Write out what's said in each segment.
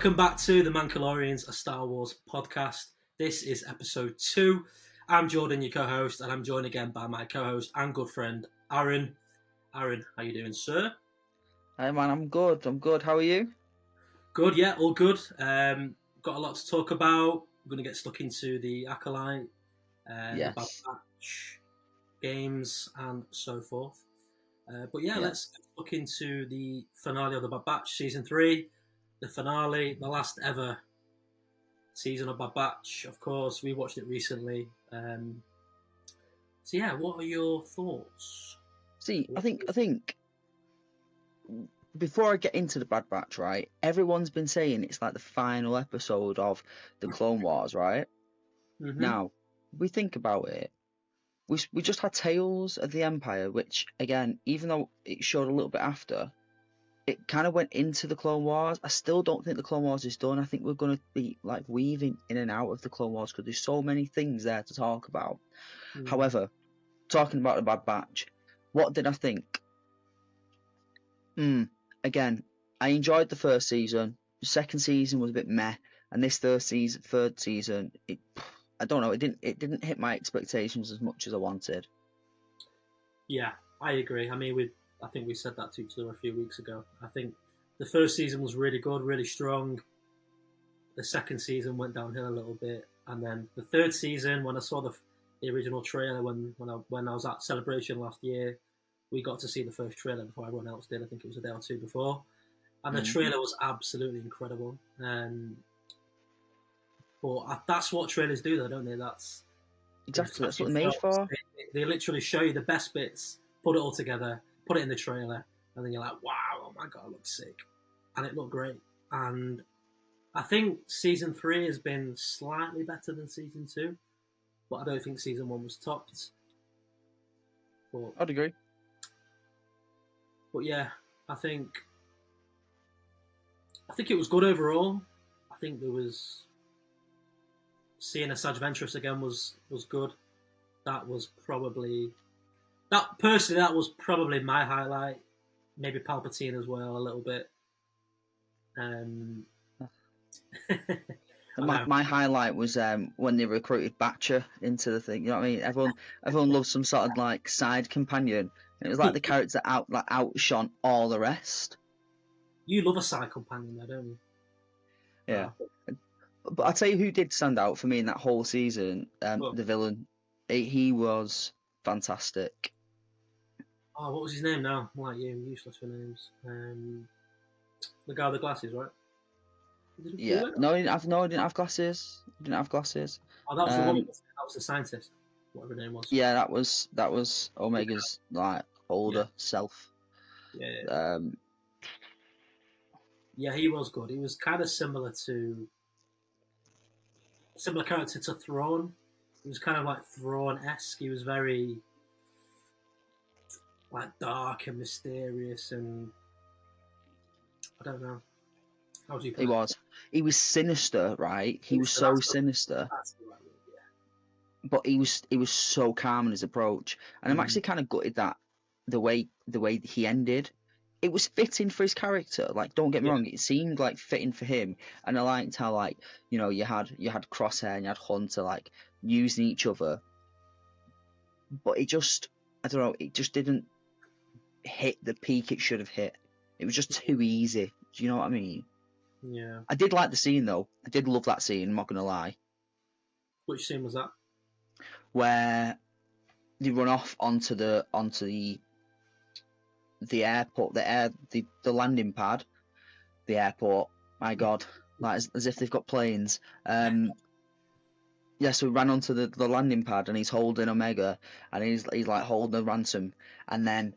Welcome back to the Mancalorians, a Star Wars podcast. This is episode 2. I'm Jordan, your co-host, and I'm joined again by my co-host and good friend, Aaron. Aaron, how you doing, sir? Hey man, I'm good. How are you? Good, yeah, all good. Got a lot to talk about. We're going to get stuck into the Acolyte, the Bad Batch games, and so forth. Let's look into the finale of the Bad Batch Season 3. The finale, the last ever season of Bad Batch. Of course, we watched it recently. What are your thoughts? See, I think before I get into the Bad Batch, right? Everyone's been saying it's like the final episode of the Clone Wars, right? Mm-hmm. Now, we think about it. We just had Tales of the Empire, which again, even though it showed a little bit after, it kind of went into the Clone Wars. I still don't think the Clone Wars is done. I think we're going to be like weaving in and out of the Clone Wars because there's so many things there to talk about. Mm. However, talking about the Bad Batch, what did I think? Again, I enjoyed the first season. The second season was a bit meh, and this third season, I don't know. It didn't hit my expectations as much as I wanted. Yeah, I agree. I mean, I think we said that to each other a few weeks ago. I think the first season was really good, really strong. The second season went downhill a little bit, and then the third season, when I saw the original trailer, when I was at Celebration last year, we got to see the first trailer before everyone else did. I think it was a day or two before, and the trailer was absolutely incredible. But that's what trailers do, though, don't they? That's what they're made for. They literally show you the best bits, put it all together, put it in the trailer, and then you're like, wow, oh my god, it looks sick. And it looked great. And I think Season 3 has been slightly better than Season 2, but I don't think Season 1 was topped. I'd agree. But yeah, I think it was good overall. I think there was... Seeing Asajj Ventress again was good. That was probably my highlight. Maybe Palpatine as well, a little bit. My highlight was when they recruited Batcher into the thing. You know what I mean? Everyone loves some sort of like side companion. It was like the character outshone all the rest. You love a side companion, though, don't you? Yeah. But I'll tell you who did stand out for me in that whole season. The villain. He was fantastic. Oh, what was his name now? I'm like you, I'm useless for names. The guy with the glasses, right? Yeah. No, he didn't have glasses. Oh, that was the woman. That was the scientist. Whatever her name was. Yeah, that was Omega's like older self. Yeah. Yeah, he was good. He was kind of similar character to Thrawn. He was kind of like Thrawn-esque. He was very like dark and mysterious, and I don't know. How do you put it? He was sinister, right? He was so sinister. That's the right word, yeah. But he was so calm in his approach, and I'm actually kind of gutted that the way he ended. It was fitting for his character. Like, don't get me wrong, it seemed like fitting for him, and I liked how, like, you know, you had Crosshair and you had Hunter like using each other, but it just, I don't know, it just didn't hit the peak it should have hit. It was just too easy. Do you know what I mean? Yeah. I did like the scene though. I did love that scene. I'm not gonna lie. Which scene was that? Where they run off onto the airport, the landing pad, the airport. My God, like as if they've got planes. So we ran onto the landing pad, and he's holding Omega, and he's like holding a ransom, and then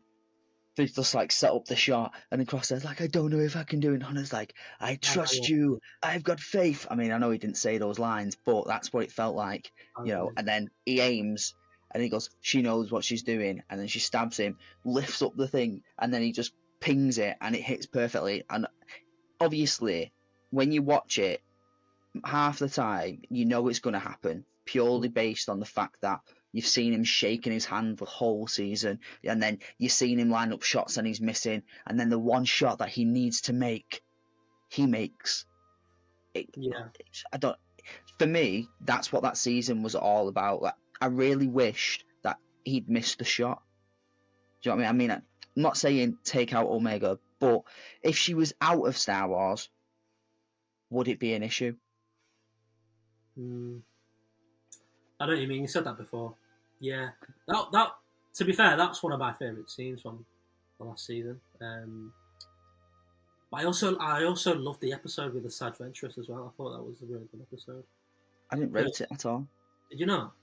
they just like set up the shot, and then Crosshair's like, I don't know if I can do it. And Hunter's like, I trust you, I've got faith. I mean, I know he didn't say those lines, but that's what it felt like, you know. And then he aims, and he goes, she knows what she's doing, and then she stabs him, lifts up the thing, and then he just pings it, and it hits perfectly. And obviously, when you watch it, half the time, you know it's going to happen, purely based on the fact that you've seen him shaking his hand the whole season, and then you've seen him line up shots and he's missing, and then the one shot that he needs to make, he makes. Yeah. I don't. For me, that's what that season was all about. Like, I really wished that he'd missed the shot. Do you know what I mean? I'm not saying take out Omega, but if she was out of Star Wars, would it be an issue? I know what you mean. You said that before. Yeah. That. To be fair, that's one of my favourite scenes from the last season. But I also loved the episode with the Sad Venturous as well. I thought that was a really good episode. I didn't rate it at all. Did you not?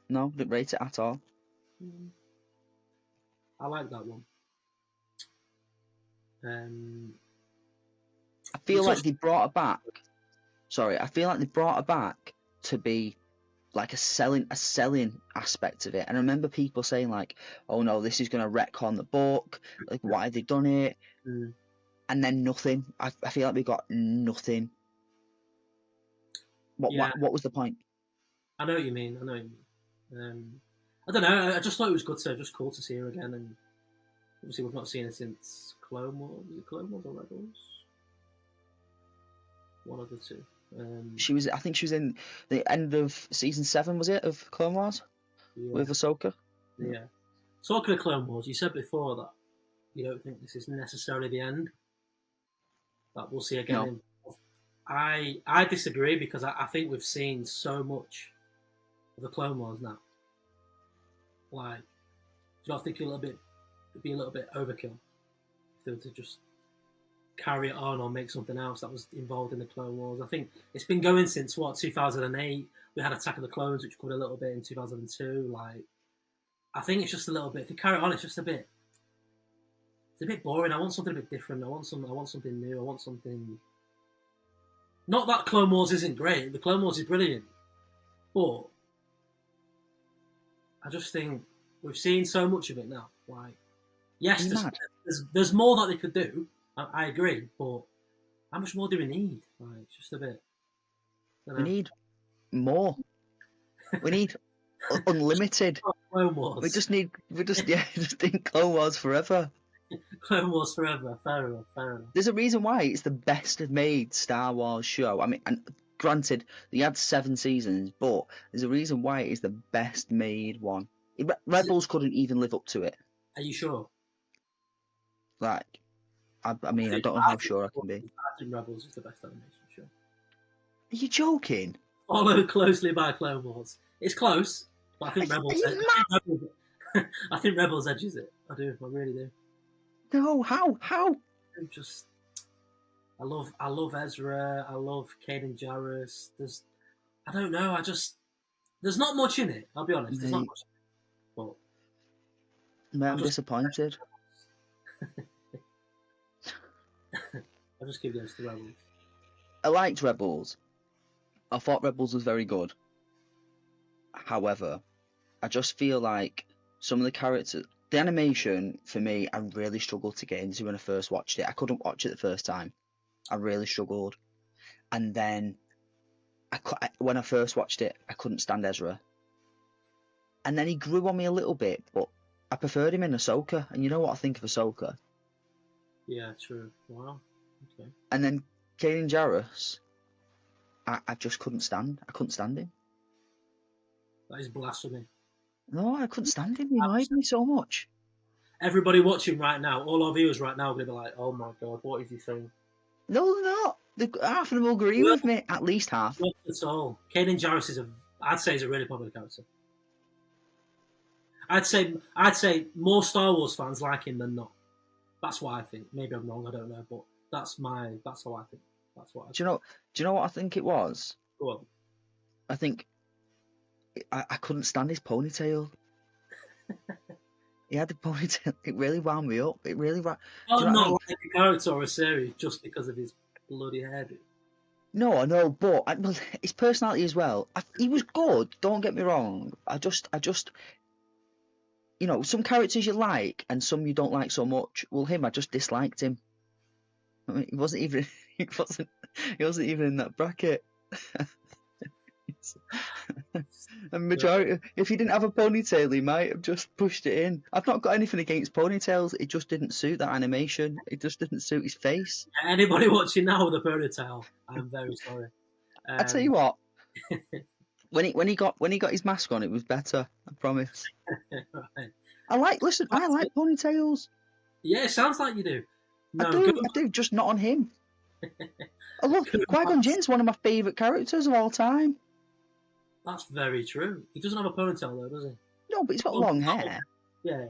No, didn't rate it at all. I like that one. I feel like they brought her back. Sorry, I feel like they brought her back to be like a selling aspect of it. And I remember people saying like, "Oh no, this is going to retcon the book. Like, why have they done it?" And then nothing. I feel like we got nothing. What was the point? I know what you mean. I don't know. I just thought it was just cool to see her again. And obviously, we've not seen her since Clone Wars. Was it Clone Wars or Rebels? One of the two. I think she was in the end of season 7, was it, of Clone Wars? Yeah. With Ahsoka? Yeah. Talking of Clone Wars, you said before that you don't think this is necessarily the end. That we'll see again. No. I disagree because I think we've seen so much of the Clone Wars now. Like, do you not think it'd be a little bit overkill if they were to just carry it on or make something else that was involved in the Clone Wars? I think it's been going since 2008. We had Attack of the Clones, which covered a little bit in 2002. Like, I think it's just a little bit. If you carry it on, it's just a bit. It's a bit boring. I want something a bit different. I want something new. I want something. Not that Clone Wars isn't great. The Clone Wars is brilliant, but I just think we've seen so much of it now. Like, yes, there's more that they could do. I agree, but how much more do we need? Like, just a bit. We need more. We need unlimited. Clone Wars. We just need Clone Wars forever. Clone Wars forever. Fair enough. There's a reason why it's the best made Star Wars show. I mean, and granted, they had 7 seasons, but there's a reason why it is the best made one. Rebels couldn't even live up to it. Are you sure? Like, I mean, I don't know how sure I can be. I think Rebels is the best animation show. Are you joking? Followed closely by Clone Wars. It's close, but I think I think Rebels edges it. I do. I really do. No, how? I love Ezra. I love Kanan Jarrus. I don't know. There's not much in it. I'll be honest. There's not much. But I'm disappointed. I'll just give this to Rebels. I liked Rebels. I thought Rebels was very good. However, I just feel like some of the characters, the animation for me, I really struggled to get into when I first watched it. I couldn't watch it the first time. I really struggled. And then when I first watched it, I couldn't stand Ezra. And then he grew on me a little bit, but I preferred him in Ahsoka. And you know what I think of Ahsoka? Yeah, true. Wow. Okay. And then Kanan Jarrus, I just couldn't stand. I couldn't stand him. That is blasphemy. No, I couldn't stand him. He annoyed me so much. Everybody watching right now, all our viewers right now are going to be like, oh my God, what is he saying? No, they're not. Half of them will agree with me. At least half. Not at all. Kanan Jarrus I'd say is a really popular character. I'd say more Star Wars fans like him than not. That's what I think. Maybe I'm wrong. I don't know, but that's how I think. Do you know what I think it was? Go on. I think I couldn't stand his ponytail. He had the ponytail. It really wound me up. It really wound. Not like a character or a series just because of his bloody hairdo. No, I know, but his personality as well. He was good. Don't get me wrong. I just, you know, some characters you like and some you don't like so much. Well, I just disliked him. I mean, he wasn't even in that bracket. And majority, if he didn't have a ponytail, he might have just pushed it in. I've not got anything against ponytails. It just didn't suit that animation. It just didn't suit his face. Anybody watching now with a ponytail, I'm very sorry. I tell you what, when he got his mask on, it was better. I promise. Right. I like ponytails. Yeah, it sounds like you do. No, I do, just not on him. Oh, look, Qui-Gon Jinn's one of my favourite characters of all time. That's very true. He doesn't have a ponytail though, does he? No, but he's got long hair. Yeah.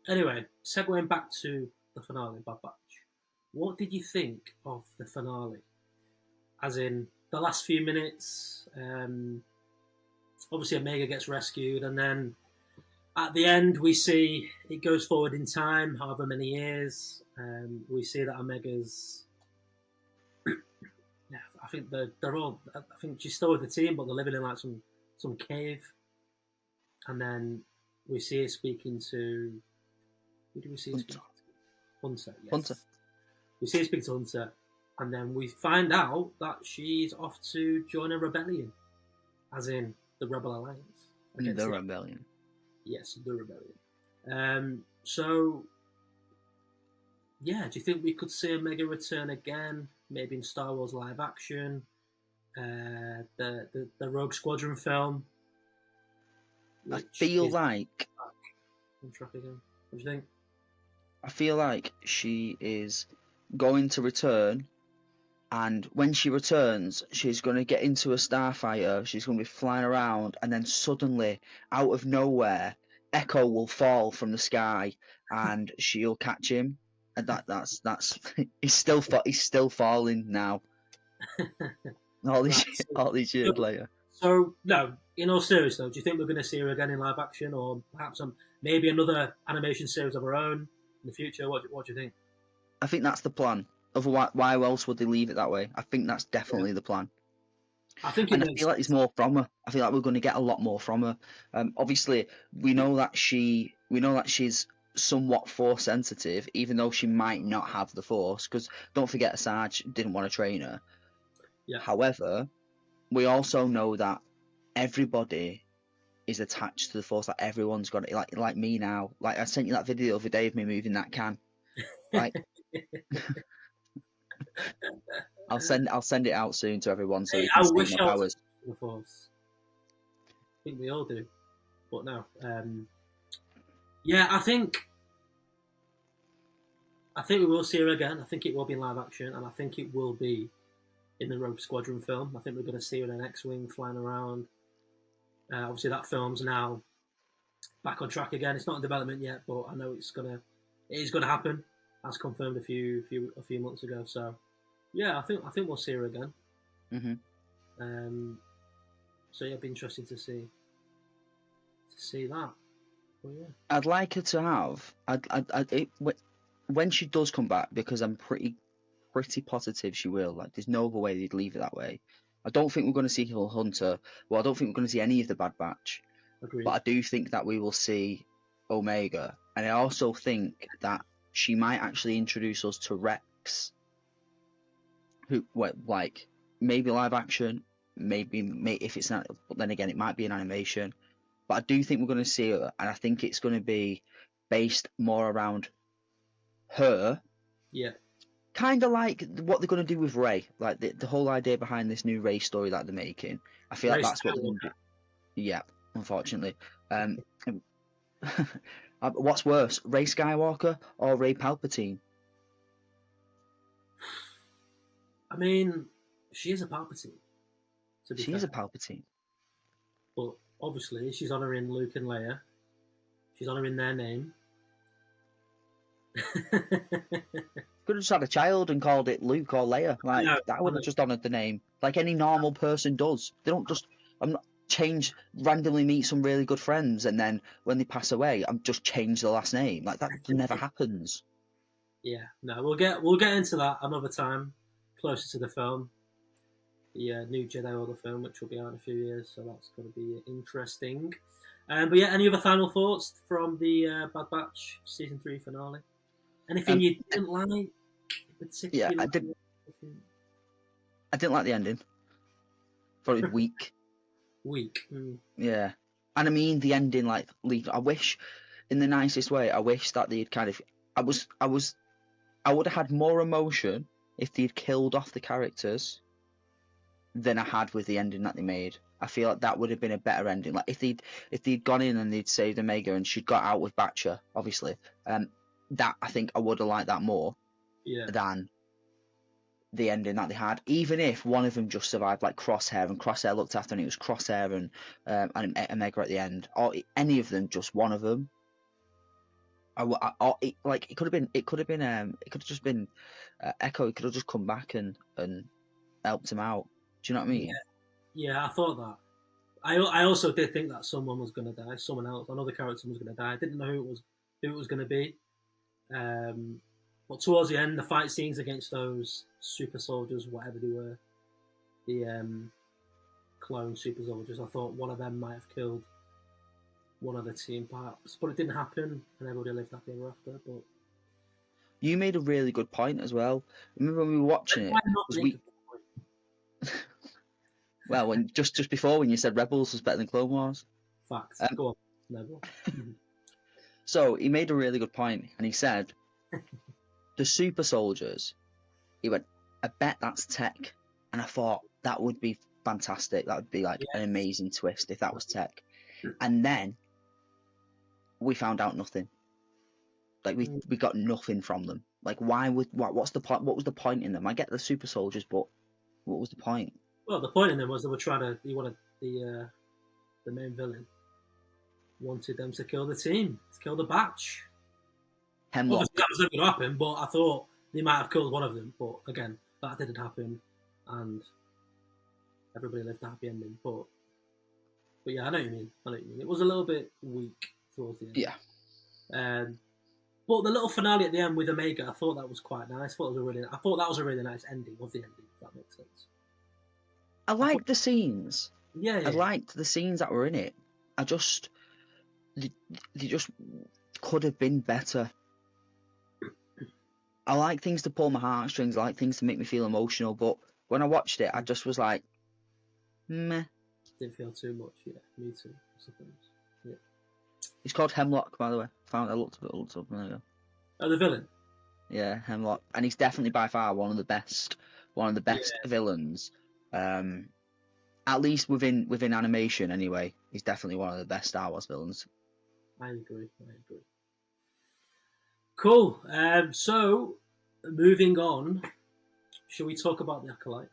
Anyway, segueing back to the finale, Bad Batch. What did you think of the finale? As in the last few minutes, obviously Omega gets rescued, and then at the end we see it goes forward in time, however many years. We see that Omega's. Yeah, I think they're all. I think she's still with the team, but they're living in like some cave. And then we see her speaking to. Who do we see? Hunter. Yes. Hunter. We see her speak to Hunter, and then we find out that she's off to join a rebellion, as in the Rebel Alliance. The rebellion. Yes, the rebellion. So, yeah, do you think we could see Omega return again? Maybe in Star Wars live action, the Rogue Squadron film. I feel like. On track again. What do you think? I feel like she is going to return, and when she returns, she's going to get into a starfighter. She's going to be flying around, and then suddenly, out of nowhere, Echo will fall from the sky, and she'll catch him. And that's he's still falling now. all these years later. So no, in all seriousness though, do you think we're going to see her again in live action, or perhaps maybe another animation series of her own in the future? What do you think? I think that's the plan. Otherwise, why else would they leave it that way? I think that's definitely the plan. I think, I feel like there's more from her. I feel like we're going to get a lot more from her. Obviously, we know that she's somewhat force sensitive, even though she might not have the force. Because don't forget, Sarge didn't want to train her. Yeah. However, we also know that everybody is attached to the force. Like everyone's got it. Like me now. Like I sent you that video the other day of me moving that can. Like. I'll send it out soon to everyone so you can see my powers. The force. I think we all do, but no. Yeah, I think we will see her again. I think it will be in live action, and I think it will be in the Rogue Squadron film. I think we're going to see her in an X-wing flying around. Obviously, that film's now back on track again. It's not in development yet, but I know it is gonna happen. As confirmed a few months ago. So, yeah, I think we'll see her again. Mm-hmm. So yeah, it'd be interesting to see that. But yeah, I'd like her to have. When she does come back, because I'm pretty positive she will. Like, there's no other way they'd leave it that way. I don't think we're going to see Hunter. Well, I don't think we're going to see any of the Bad Batch. agreed. But I do think that we will see Omega, and I also think that she might actually introduce us to Rex, who, like, maybe live action, maybe if it's not, but then again, it might be an animation. But I do think we're going to see her, and I think it's going to be based more around her. Yeah. Kind of like what they're going to do with Rey, like the whole idea behind this new Rey story that they're making. I feel like that's what they're going to do. Yeah, unfortunately. What's worse, Rey Skywalker or Rey Palpatine? I mean, she is a Palpatine. She is a Palpatine. But obviously, she's honouring Luke and Leia. She's honouring their name. Could have just had a child and called it Luke or Leia. Like, that would have just honoured the name, like any normal person does. They don't just randomly meet some really good friends, and then when they pass away, I'm just change the last name. Like, that never happens. Yeah, no, we'll get into that another time, closer to the film. The new Jedi Order film, which will be out in a few years, so that's going to be interesting. But yeah, any other final thoughts from the Bad Batch season 3 finale? Anything you didn't like? Yeah, I didn't like the ending. Thought it was weak. weak. Yeah. And I mean the ending, like, I wish, in the nicest way, I wish that they'd kind of, I would have had more emotion if they'd killed off the characters than I had with the ending that they made. I feel like that would have been a better ending. Like if they'd gone in and they'd saved Omega and she'd got out with Batcher, obviously, that I think I would have liked that more than the ending that they had. Even if one of them just survived, like Crosshair, and Crosshair looked after, and it was Crosshair and Omega at the end, or any of them, just one of them. It could have just been Echo. He could have just come back and helped him out. Do you know what I mean? Yeah, I thought that. I also did think that someone was going to die, someone else, another character was going to die. I didn't know who it was going to be. But towards the end, the fight scenes against those super soldiers, whatever they were, the clone super soldiers, I thought one of them might have killed one of the team, perhaps. But it didn't happen, and everybody lived happy ever after. But you made a really good point as well. Remember when we were watching it? Well, when just before when you said Rebels was better than Clone Wars. Facts. Go on, Neville. So he made a really good point, and he said the super soldiers. He went, I bet that's tech, and I thought that would be fantastic. That would be like an amazing twist if that was tech. And then we found out nothing. Like we got nothing from them. Like what's the point? What was the point in them? I get the super soldiers, but what was the point? Well, the point in them was they were he wanted the main villain wanted them to kill the team, to kill the batch. Hemlock. Obviously, that was never going to happen, but I thought they might have killed one of them. But again, that didn't happen, and everybody lived a happy ending. But yeah, I know what you mean. It was a little bit weak towards the end. Yeah. But the little finale at the end with Omega, I thought that was quite nice. I thought that was a really nice ending of the ending. If that makes sense. I liked the scenes. Yeah. I liked the scenes that were in it. They just could have been better. I like things to pull my heartstrings. I like things to make me feel emotional. But when I watched it, I just was like, meh. Didn't feel too much. Yeah, me too. I suppose. Yeah. He's called Hemlock, by the way. I looked up a minute ago. Oh, the villain. Yeah, Hemlock, and he's definitely by far one of the best villains. At least within animation, anyway. He's definitely one of the best Star Wars villains. I agree. Cool. So, moving on, shall we talk about the Acolyte?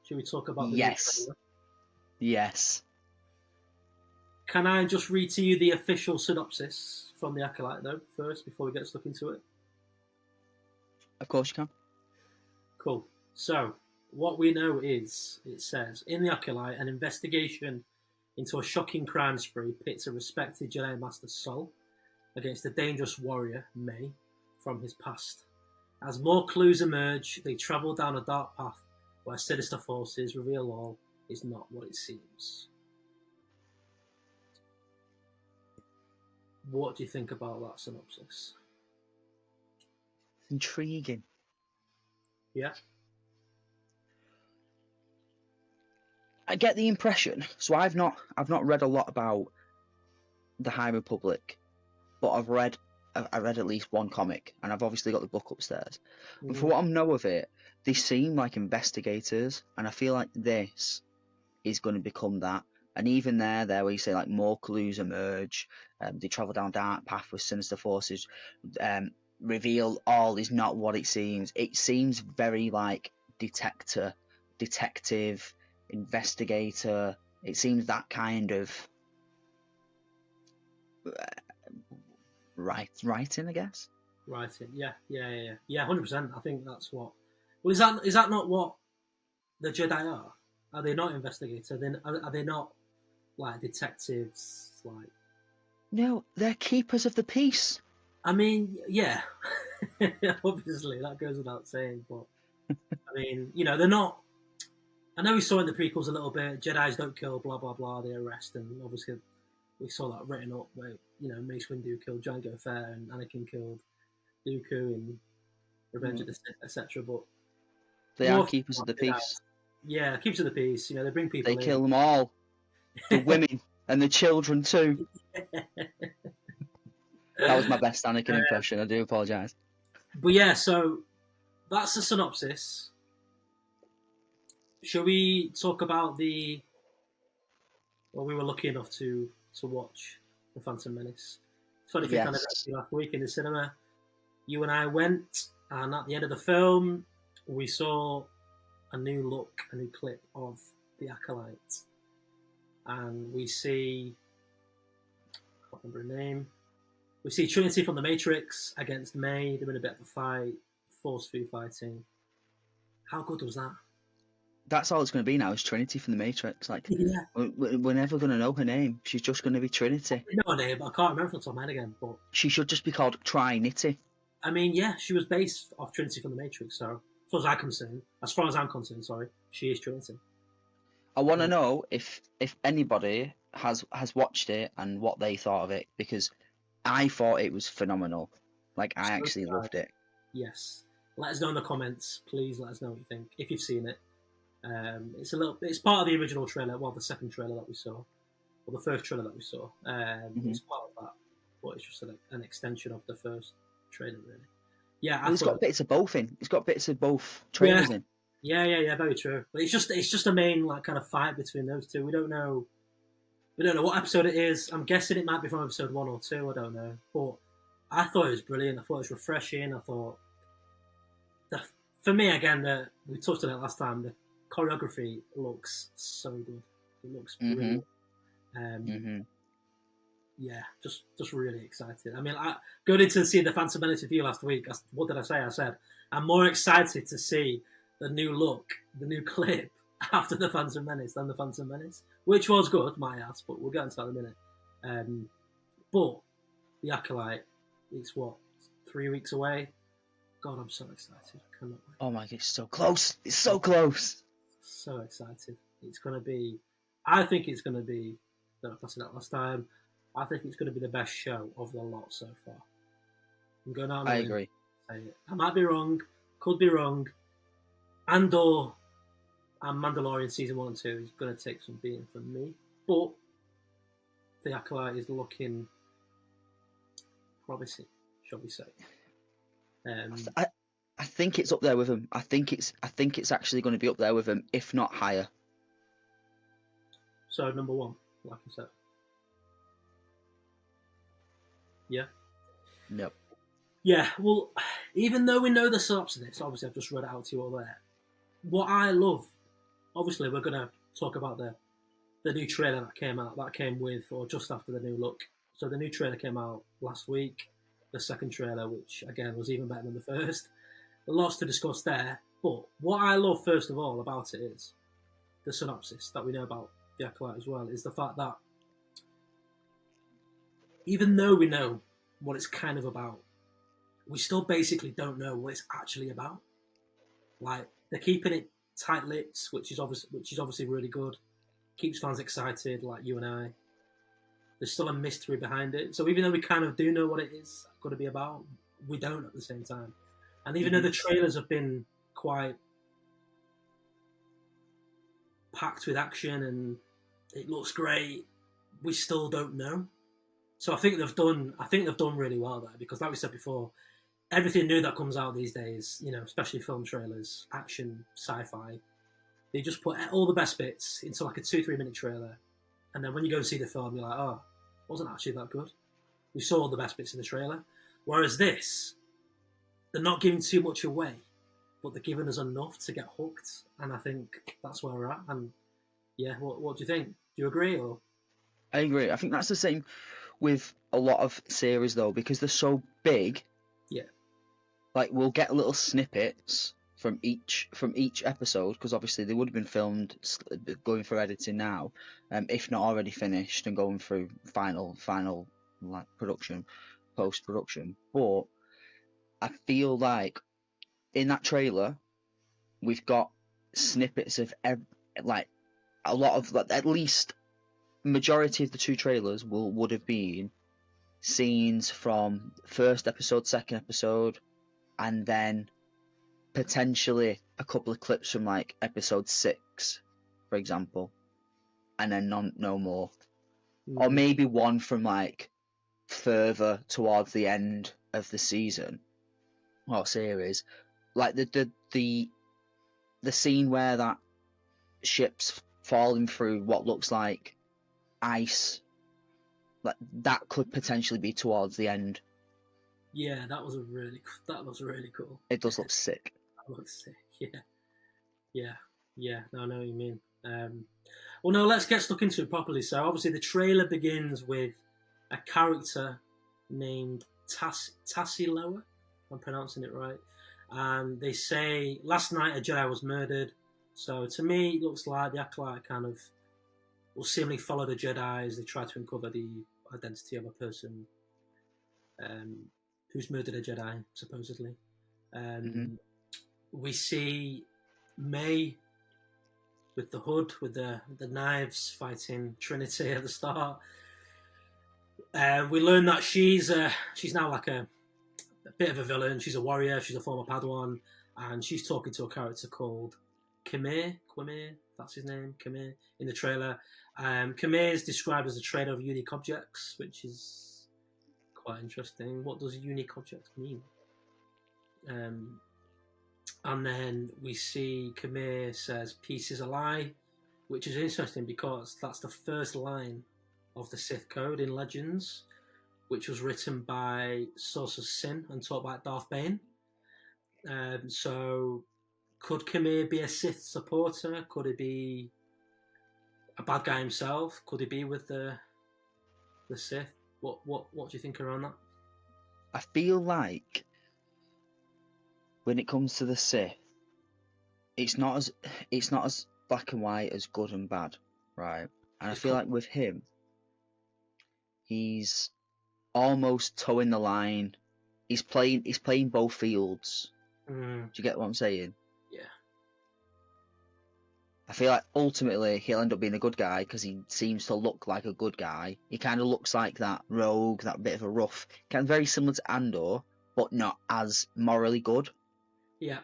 Shall we talk about the Yes. Can I just read to you the official synopsis from the Acolyte, though, first, before we get stuck into it? Of course you can. Cool. So, what we know is, it says, in the Acolyte, an investigation into a shocking crime spree pits a respected Jedi Master Sol against a dangerous warrior, May, from his past. As more clues emerge, they travel down a dark path where sinister forces reveal all is not what it seems. What do you think about that synopsis? Intriguing. Yeah. I get the impression. So I've not read a lot about the High Republic, but I read at least one comic, and I've obviously got the book upstairs. Mm-hmm. And for what I know of it, they seem like investigators, and I feel like this is going to become that. And even there where you say like more clues emerge, they travel down dark path with sinister forces, reveal all is not what it seems. It seems very like detective, investigator. It seems that kind of writing, I guess. Writing, yeah, 100%. I think that's what. Well, is that not what the Jedi are? Are they not investigators? Are they not like detectives? Like, no, they're keepers of the peace. I mean, yeah, obviously that goes without saying, but I mean, they're not. I know we saw in the prequels a little bit. Jedi's don't kill, blah blah blah. They arrest, and obviously we saw that written up where Mace Windu killed Jango Fett and Anakin killed Dooku in Revenge of the Sith, etc. But they are keepers of the peace. Yeah, keepers of the peace. They bring people. They kill them all. the women and the children too. That was my best Anakin impression. I do apologise. But yeah, so that's the synopsis. Shall we talk about the? Well, we were lucky enough to watch the Phantom Menace 25th Yes. anniversary last week in the cinema. You and I went, and at the end of the film, we saw a new look, a new clip of the Acolyte, and we see, I can't remember her name. We see Trinity from the Matrix against May. They're in a bit of a fight, force food fighting. How good was that? That's all it's going to be now is Trinity from the Matrix. Like, Yeah, we're never going to know her name. She's just going to be Trinity. I know her name, but I can't remember off the top of my head again. But She should just be called Trinity. I mean, yeah, she was based off Trinity from the Matrix. So, as far as I'm concerned, sorry, she is Trinity. I want to know if anybody has watched it and what they thought of it, because I thought it was phenomenal. Like, I actually loved it. Yes, let us know in the comments. Please let us know what you think if you've seen it. It's part of the original trailer. Well, the second trailer that we saw, or the first trailer that we saw. It's part of that, but it's just an extension of the first trailer, really. Yeah, And it's got bits of both in. It's got bits of both trailers in. Yeah, very true. But it's just a main like kind of fight between those two. We don't know what episode it is. I'm guessing it might be from episode 1 or 2. I don't know. But I thought it was brilliant. I thought it was refreshing. I thought, for me again, we touched on it last time. The choreography looks so good. It looks brilliant. Yeah, just really excited. I mean, going into see the Phantom Menace with you last week, what did I say? I said I'm more excited to see the new look, the new clip after the Phantom Menace than the Phantom Menace, which was good, my ass, but we'll get into that in a minute. But the Acolyte, it's 3 weeks away. God, I'm so excited. I cannot wait. Oh my God, it's so close. It's so close. So excited. It's going to be, I think it's going to be, I don't know if I said that last time, I think it's going to be the best show of the lot so far. I'm going out. I agree. I might be wrong, could be wrong. Andor and Mandalorian season 1 and 2 is going to take some beating from me, but the Acolyte is looking promising, shall we say? I think it's up there with him. I think it's actually going to be up there with him, if not higher. So number 1, like I said. Yeah. Nope. Yeah. Well, even though we know the synopsis, obviously I've just read it out to you all there. What I love, obviously, we're going to talk about the new trailer that came with or just after the new look. So the new trailer came out last week. The second trailer, which again was even better than the first. Lots to discuss there. But what I love first of all about it is the synopsis that we know about the Acolyte as well, is the fact that even though we know what it's kind of about, we still basically don't know what it's actually about. Like, they're keeping it tight-lipped, which is obviously really good. Keeps fans excited, like you and I. There's still a mystery behind it. So even though we kind of do know what it is going to be about, we don't at the same time. And even though the trailers have been quite packed with action and it looks great, we still don't know. So I think they've done really well there, because like we said before, everything new that comes out these days, especially film trailers, action, sci-fi, they just put all the best bits into like a 2-3 minute trailer, and then when you go and see the film, you're like, oh, it wasn't actually that good. We saw all the best bits in the trailer. Whereas this, they're not giving too much away, but they're giving us enough to get hooked, and I think that's where we're at. And yeah, what do you think? Do you agree? Or I agree. I think that's the same with a lot of series though, because they're so big. Yeah. Like, we'll get little snippets from each episode, because obviously they would have been filmed, going through editing now, if not already finished and going through final like post production. But I feel like in that trailer we've got snippets of like a lot of, like, at least majority of the 2 trailers would have been scenes from first episode, second episode, and then potentially a couple of clips from like episode 6, for example. and then no more, or Mm. maybe one from like further towards the end of the season or series, like the scene where that ship's falling through what looks like ice, like that could potentially be towards the end. Yeah, that was really cool. It does look sick. That looks sick. Yeah. No, I know what you mean. Well, no, let's get stuck into it properly. So, obviously, the trailer begins with a character named Tassiloa. I'm pronouncing it right. And they say last night a Jedi was murdered. So, to me, it looks like the Acolyte kind of will seemingly follow the Jedi as they try to uncover the identity of a person who's murdered a Jedi, supposedly. We see May with the hood, with the knives, fighting Trinity at the start. We learn that she's now like a bit of a villain. She's a warrior. She's a former Padawan, and she's talking to a character called Khmer, that's his name, Khmer, in the trailer. Khmer is described as a trader of unique objects, which is quite interesting. What does a unique object mean? And then we see Khmer says, "Peace is a lie," which is interesting because that's the first line of the Sith Code in Legends, which was written by Source of Sin and taught by Darth Bane. So, could Khmer be a Sith supporter? Could he be a bad guy himself? Could he be with the Sith? What do you think around that? I feel like when it comes to the Sith, it's not as black and white as good and bad, right? And I feel like with him, he's almost towing the line. He's playing both fields. Do you get what I'm saying? Yeah. I feel like ultimately he'll end up being a good guy because he seems to look like a good guy. He kind of looks like that rogue, that bit of a rough, kind of very similar to Andor, but not as morally good. Yeah.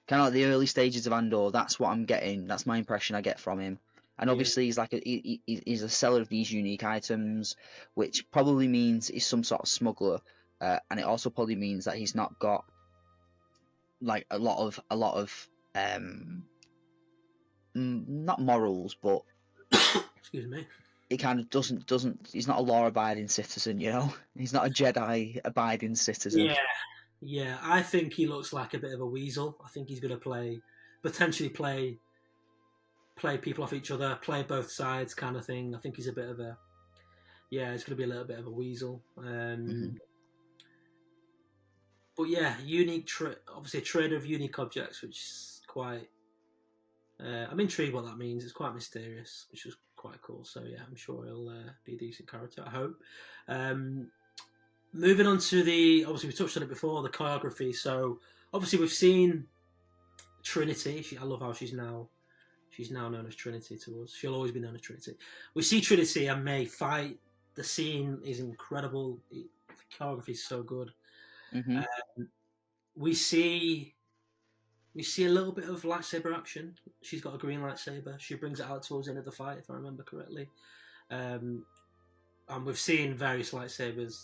Kind of like the early stages of Andor. That's what I'm getting. That's my impression I get from him. And obviously he's like he's a seller of these unique items, which probably means he's some sort of smuggler, and it also probably means that he's not got like a lot of not morals, but excuse me. He kind of doesn't. He's not a law-abiding citizen, you know. He's not a Jedi-abiding citizen. Yeah. I think he looks like a bit of a weasel. I think he's going to potentially play people off each other, play both sides, kind of thing. I think he's a bit of he's going to be a little bit of a weasel. But yeah, obviously a trader of unique objects, which is quite. I'm intrigued what that means. It's quite mysterious, which is quite cool. So yeah, I'm sure he'll be a decent character, I hope. Moving on to obviously we touched on it before, the choreography. So obviously we've seen Trinity. I love how she's now known as Trinity to us. She'll always be known as Trinity. We see Trinity and May fight. The scene is incredible. The choreography is so good. We see a little bit of lightsaber action. She's got a green lightsaber. She brings it out towards the end of the fight, if I remember correctly. And we've seen various lightsabers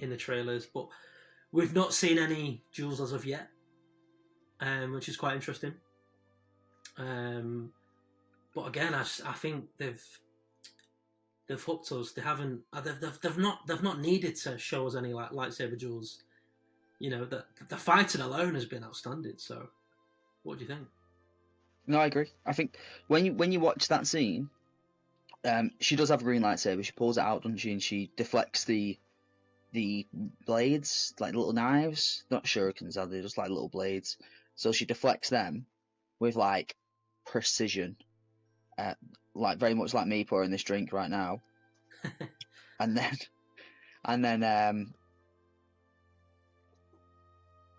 in the trailers, but we've not seen any duels as of yet, which is quite interesting. But again, I think they've hooked us. They haven't. They've not needed to show us any like lightsaber duels. You know, the fighting alone has been outstanding. So, what do you think? No, I agree. I think when you watch that scene, she does have a green lightsaber. She pulls it out, doesn't she? And she deflects the blades, like little knives. Not shurikens, are they? Just like little blades. So she deflects them with like precision, like very much like me pouring this drink right now. and then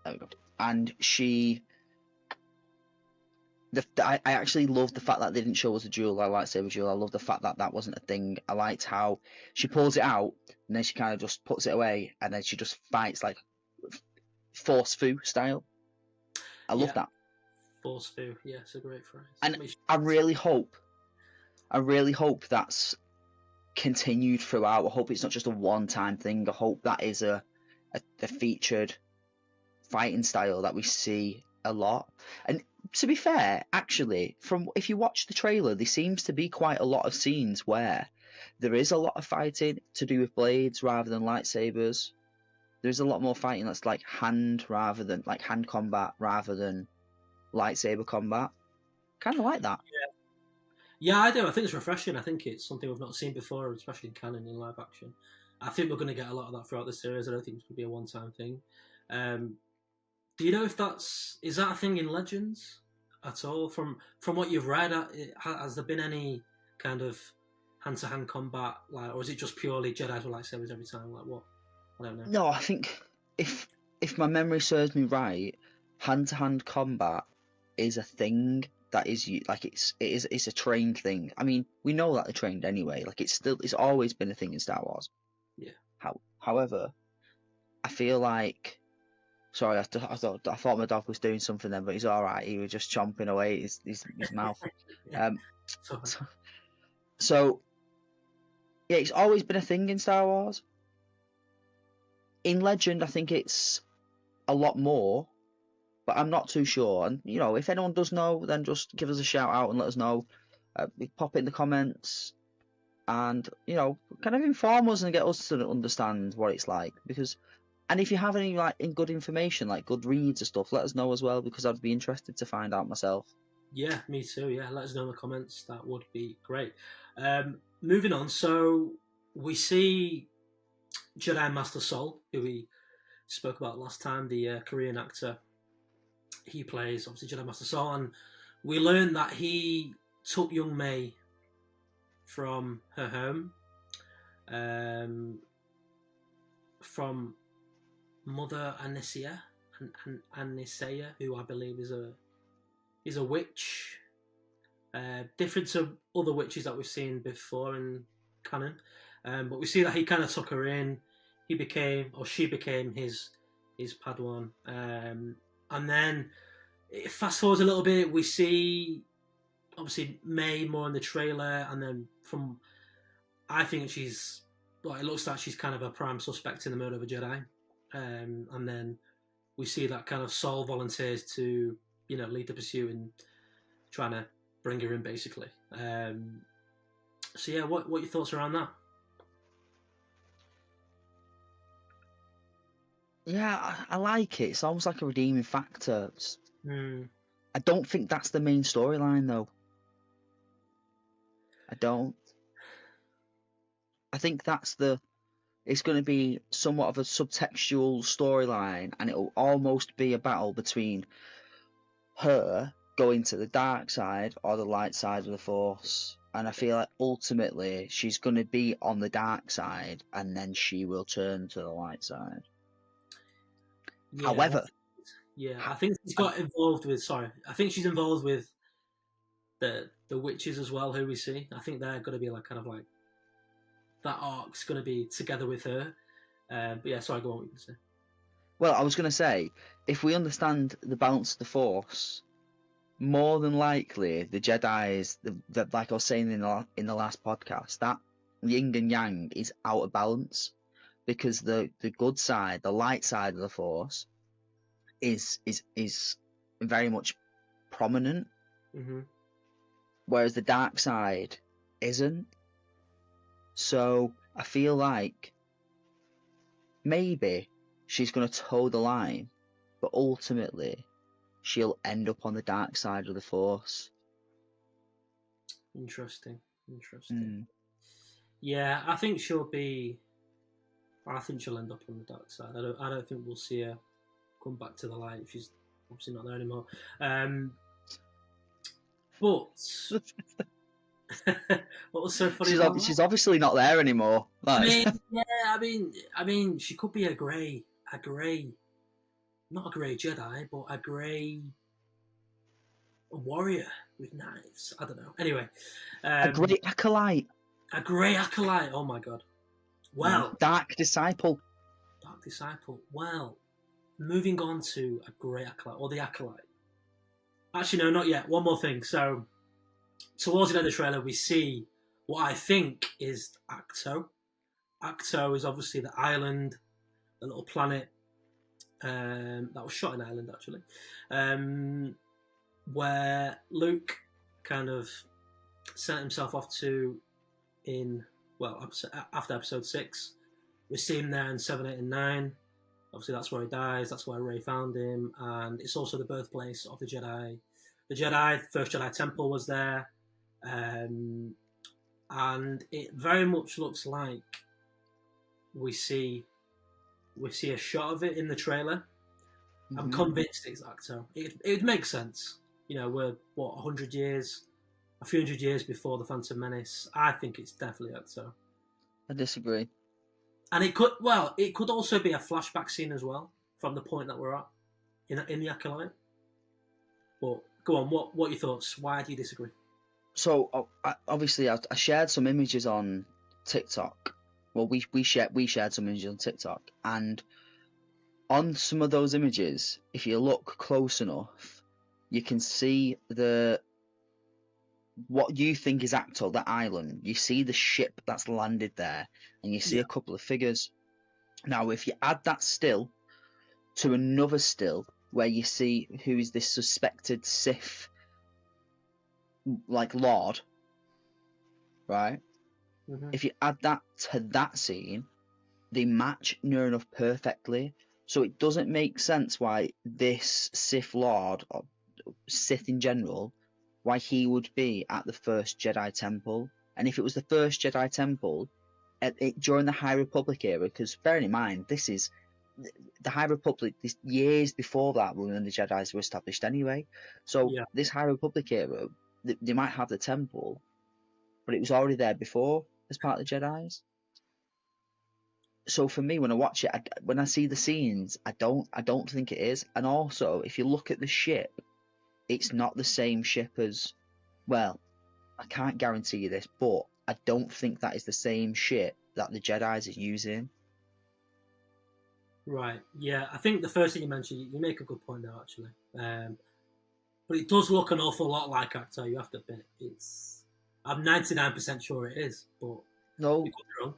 there we go. And she. I actually love the fact that they didn't show us a duel, a lightsaber duel. I love the fact that wasn't a thing. I liked how she pulls it out and then she kind of just puts it away and then she just fights like Force Fu style. I love that. Force Fu, yeah, it's a great phrase. And I really hope I really hope that's continued throughout. I hope it's not just a one-time thing. I hope that is a featured fighting style that we see a lot. And to be fair, actually, from if you watch the trailer, there seems to be quite a lot of scenes where there is a lot of fighting to do with blades rather than lightsabers. There's a lot more fighting that's like hand combat rather than lightsaber combat. Kind of like that. Yeah, I do. I think it's refreshing. I think it's something we've not seen before, especially in canon in live action. I think we're going to get a lot of that throughout the series. I don't think it's going to be a one-time thing. Do you know if is that a thing in Legends at all? From what you've read, has there been any kind of hand-to-hand combat, like, or is it just purely Jedi's with lightsabers every time? Like what? I don't know. No, I think if my memory serves me right, hand-to-hand combat is a thing that is like it's a trained thing. I mean, we know that they're trained anyway. Like it's always been a thing in Star Wars. Yeah. However, I feel like, sorry, I thought my dog was doing something then, but he's all right. He was just chomping away his mouth. So yeah, it's always been a thing in Star Wars. In Legend, I think it's a lot more, but I'm not too sure. And if anyone does know, then just give us a shout out and let us know. Pop it in the comments, and kind of inform us and get us to understand what it's like. And if you have any good information, like good reads or stuff, let us know as well, because I'd be interested to find out myself. Yeah, me too. Yeah, let us know in the comments. That would be great. Moving on, so we see Jedi Master Sol, who we spoke about last time, the Korean actor. He plays, obviously, Jedi Master Sol, and we learned that he took young May from her home, from Mother Anicia, who I believe is a witch, different to other witches that we've seen before in canon. But we see that he kind of took her in. She became his Padawan. And then fast forward a little bit, we see obviously May more in the trailer, and then I think it looks like she's kind of a prime suspect in the murder of a Jedi. And then we see that kind of Sol volunteers to lead the pursuit and trying to bring her in, basically. So yeah, what are your thoughts around that? Yeah, I like it. It's almost like a redeeming factor. I don't think that's the main storyline, though. I don't. I think it's going to be somewhat of a subtextual storyline, and it'll almost be a battle between her going to the dark side or the light side of the Force. And I feel like ultimately she's going to be on the dark side, and then she will turn to the light side. Yeah, However, I think she's got involved with. Sorry, I think she's involved with the witches as well, who we see. I think they're going to be that arc's going to be together with her. But yeah, sorry, go on. What you can say. Well, I was going to say, if we understand the balance of the Force, more than likely the Jedi's, like I was saying in the last podcast, that yin and yang is out of balance, because the good side, the light side of the Force, is very much prominent, whereas the dark side isn't. So I feel like maybe she's going to toe the line, but ultimately she'll end up on the dark side of the Force. Interesting. Yeah, I think she'll end up on the dark side. I don't think we'll see her come back to the light. She's obviously not there anymore. But what was so funny? She's obviously not there anymore. I mean, she could be a grey, not a grey Jedi, but a grey warrior with knives. I don't know. Anyway, a grey acolyte. A grey acolyte. Oh my god. Well, dark disciple. Well, moving on to a grey acolyte, or the acolyte. Actually, no, not yet. One more thing. So, towards the end of the trailer, we see what I think is Acto. Acto is obviously the island, the little planet that was shot in Ireland, actually, where Luke kind of sent himself off to after episode 6. We see him there in 7, 8, and 9. Obviously, that's where he dies. That's where Rey found him, and it's also the birthplace of the Jedi. The first Jedi Temple was there, and it very much looks like we see a shot of it in the trailer. Mm-hmm. I'm convinced it's Acto. It makes sense. We're a few hundred years before the Phantom Menace. I think it's definitely Acto. I disagree. And it could also be a flashback scene as well from the point that we're at in the Acolyte. But go on, what are your thoughts? Why do you disagree? So obviously, I shared some images on TikTok. Well, we shared some images on TikTok, and on some of those images, if you look close enough, you can see what you think is Acto, the island. You see the ship that's landed there, and you see a couple of figures. Now, if you add that still to another still where you see who is this suspected Sith, like Lord, right? Mm-hmm. If you add that to that scene, they match near enough perfectly. So it doesn't make sense why this Sith Lord, or Sith in general, why he would be at the first Jedi Temple. And if it was the first Jedi Temple during the High Republic era, because bearing in mind, this is the High Republic, this years before that when the Jedis were established anyway. So this High Republic era, they might have the temple, but it was already there before as part of the Jedis. So for me, when I watch it, when I see the scenes, I don't think it is. And also, if you look at the ship, it's not the same ship as, well, I can't guarantee you this, but I don't think that is the same ship that the Jedis are using. Right. Yeah, I think the first thing you mentioned, you make a good point there, actually. But it does look an awful lot like Acto, you have to admit. I'm 99% sure it is, but no, you could be wrong.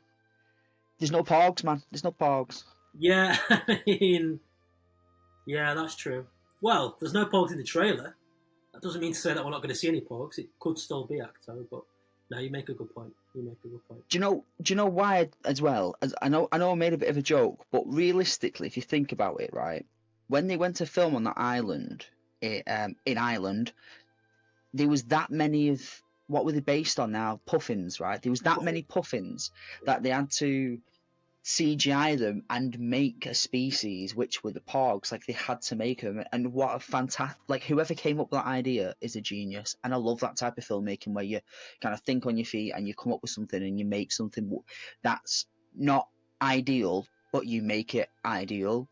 There's no Porgs, man. There's no Porgs. Yeah, I mean, yeah, that's true. Well, there's no Porgs in the trailer. That doesn't mean to say that we're not going to see any Porgs. It could still be Acto, but no, you make a good point. Do you know why as well? I know I made a bit of a joke, but realistically, if you think about it, right, when they went to film on that island, in Ireland, there was that many of, what were they based on now? Puffins, right? There was that many puffins that they had to CGI them and make a species which were the Porgs. Like, they had to make them. And what a fantastic, like, whoever came up with that idea is a genius. And I love that type of filmmaking where you kind of think on your feet and you come up with something and you make something that's not ideal, but you make it ideal.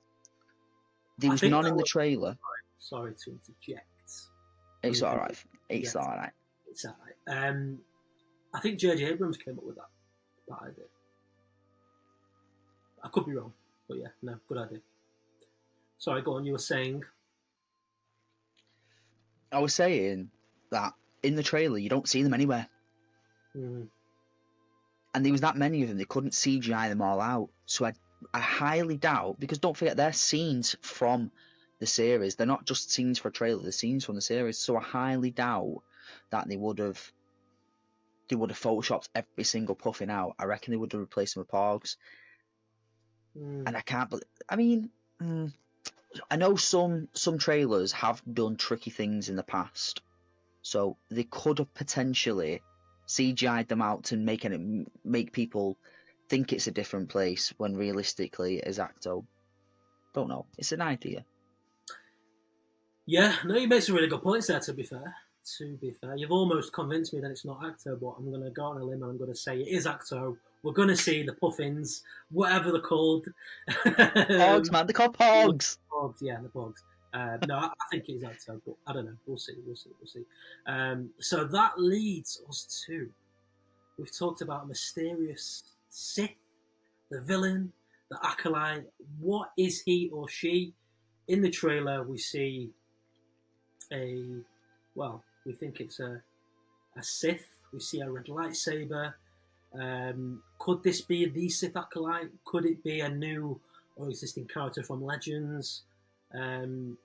There was none in the trailer. Sorry to interject. It's all right. It's all right. It's all right. I think J.J. Abrams came up with that idea. I could be wrong, but yeah, no, good idea. Sorry, go on, you were saying? I was saying that in the trailer, you don't see them anywhere. Mm-hmm. And there was that many of them, they couldn't CGI them all out. So I highly doubt, because don't forget, they're scenes from the series. They're not just scenes for a trailer, they're scenes from the series. So I highly doubt that they would have photoshopped every single puffin out. I reckon they would have replaced them with Porgs. And I can't believe, I mean, I know some trailers have done tricky things in the past, so they could have potentially CGI'd them out to make people think it's a different place when realistically it is Acto. Don't know. It's an idea. Yeah, no, you made some really good points there, to be fair. You've almost convinced me that it's not Acto, but I'm going to go on a limb and I'm going to say it is Acto. We're going to see the puffins, whatever they're called. Porgs, man. They're called Porgs. Porgs, yeah, the Porgs. No, I think it is Acto, but I don't know. We'll see. So that leads us to, we've talked about a mysterious Sith, the villain, the Acolyte. What is he or she? In the trailer, we see we think it's a a Sith. We see a red lightsaber. Could this be the Sith Acolyte? Could it be a new or existing character from Legends? I'm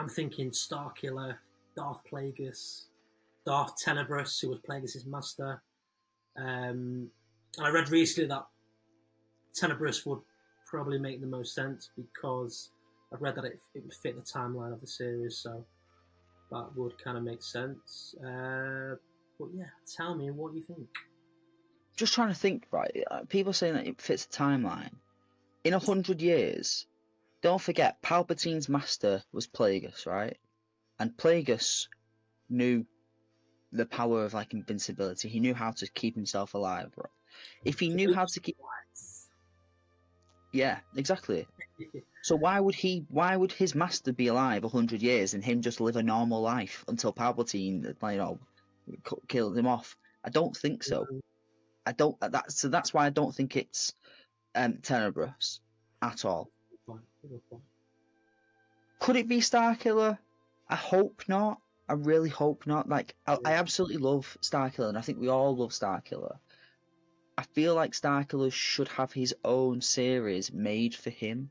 thinking Starkiller, Darth Plagueis, Darth Tenebrous, who was Plagueis' master. And I read recently that Tenebrous would probably make the most sense because I've read that it would fit the timeline of the series, so that would kind of make sense. But yeah, tell me what you think. Just trying to think, right? People saying that it fits the timeline. In 100 years, don't forget, Palpatine's master was Plagueis, right? And Plagueis knew the power of like invincibility. He knew how to keep himself alive. Right? If he knew how to keep, yeah, exactly. So why would his master be alive 100 years and him just live a normal life until Palpatine, killed him off? I don't think so. I don't. That's why I don't think it's Tenebrous at all. Could it be Starkiller? I hope not. I really hope not. Like, I absolutely love Starkiller, and I think we all love Starkiller. I feel like Starkiller should have his own series made for him.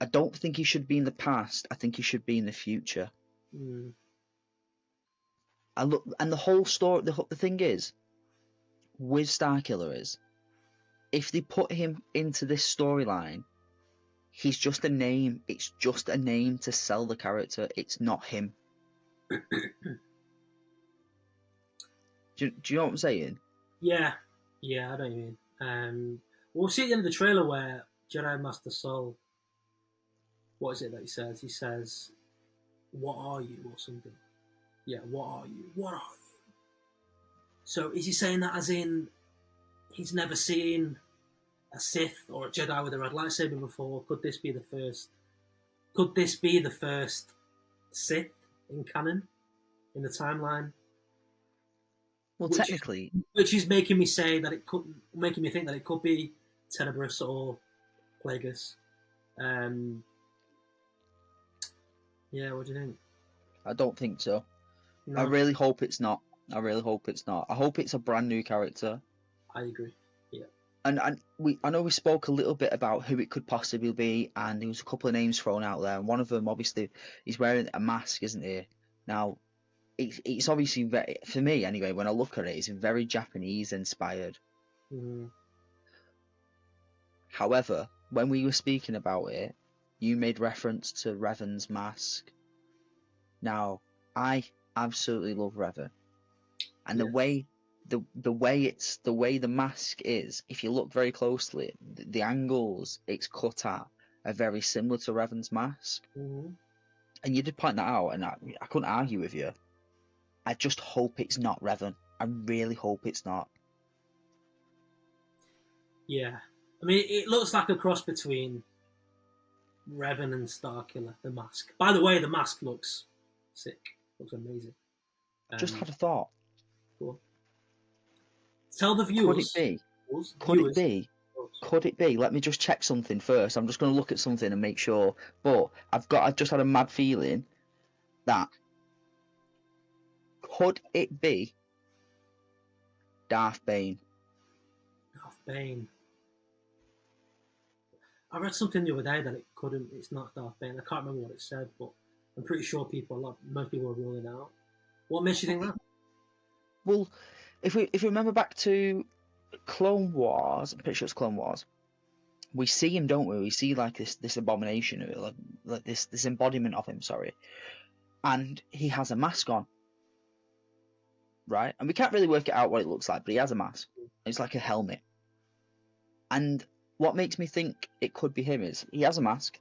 I don't think he should be in the past. I think he should be in the future. Mm. And the whole story. The thing is, with Starkiller is, if they put him into this storyline, he's just a name. It's just a name to sell the character. It's not him. Do you know what I'm saying? Yeah, I know what you mean. We'll see at the end of the trailer where Jedi Master Sol, what is it that he says? He says, "What are you?" or something. Yeah, what are you? What are you? So is he saying that as in he's never seen a Sith or a Jedi with a red lightsaber before? Could this be the first? Could this be the first Sith in canon, in the timeline? Well, technically, which is making me say that it could, making me think that it could be Tenebrous or Plagueis. Yeah, what do you think? I don't think so. No, I really hope it's not. I hope it's a brand new character. I agree. Yeah. And I know we spoke a little bit about who it could possibly be, and there was a couple of names thrown out there. And one of them, obviously, he's wearing a mask, isn't he? Now, it's obviously very, for me anyway. When I look at it, it's very Japanese inspired. Mm-hmm. However, when we were speaking about it, you made reference to Revan's mask. Now, I absolutely love Revan, and Yes. the way the mask is, if you look very closely, the angles it's cut at are very similar to Revan's mask. Mm-hmm. And you did point that out, and I couldn't argue with you. I just hope it's not Revan. I really hope it's not. Yeah. I mean, it looks like a cross between Revan and Starkiller, the mask. By the way, the mask looks sick. Looks amazing. Just had a thought. Cool. Tell the viewers. Could it be? Let me just check something first. I'm just going to look at something and make sure. But I've just had a mad feeling that could it be Darth Bane? Darth Bane. I read something the other day that it's not Darth Bane. I can't remember what it said, but I'm pretty sure most people are ruling out. What makes you think that? Well, if we remember back to Clone Wars, I'm pretty sure it's Clone Wars. We see him, don't we? We see like this abomination, like this embodiment of him. Sorry, and he has a mask on, right? And we can't really work it out what it looks like, but he has a mask. It's like a helmet. And what makes me think it could be him is he has a mask.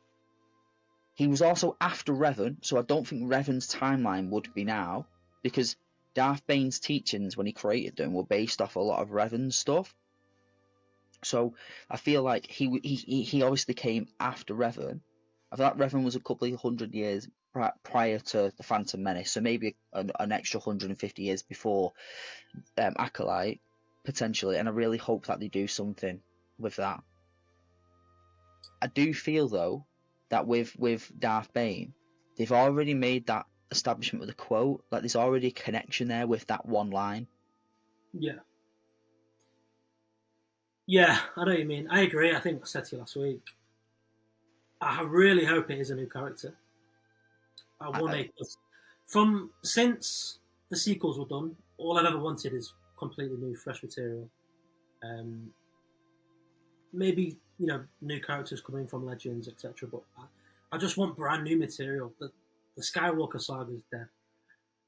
He was also after Revan, so I don't think Revan's timeline would be now, because Darth Bane's teachings when he created them were based off a lot of Revan's stuff. So I feel like he obviously came after Revan. I feel like Revan was a couple of 100 years prior to the Phantom Menace, so maybe an extra 150 years before Acolyte, potentially, and I really hope that they do something with that. I do feel, though, that with Darth Bane, they've already made that establishment with a quote. Like there's already a connection there with that one line. Yeah. Yeah, I know what you mean. I agree. I think I said to you last week. I really hope it is a new character. I want it from since the sequels were done. All I've ever wanted is completely new, fresh material. Maybe new characters coming from Legends, etc. But I just want brand new material. The Skywalker saga is dead.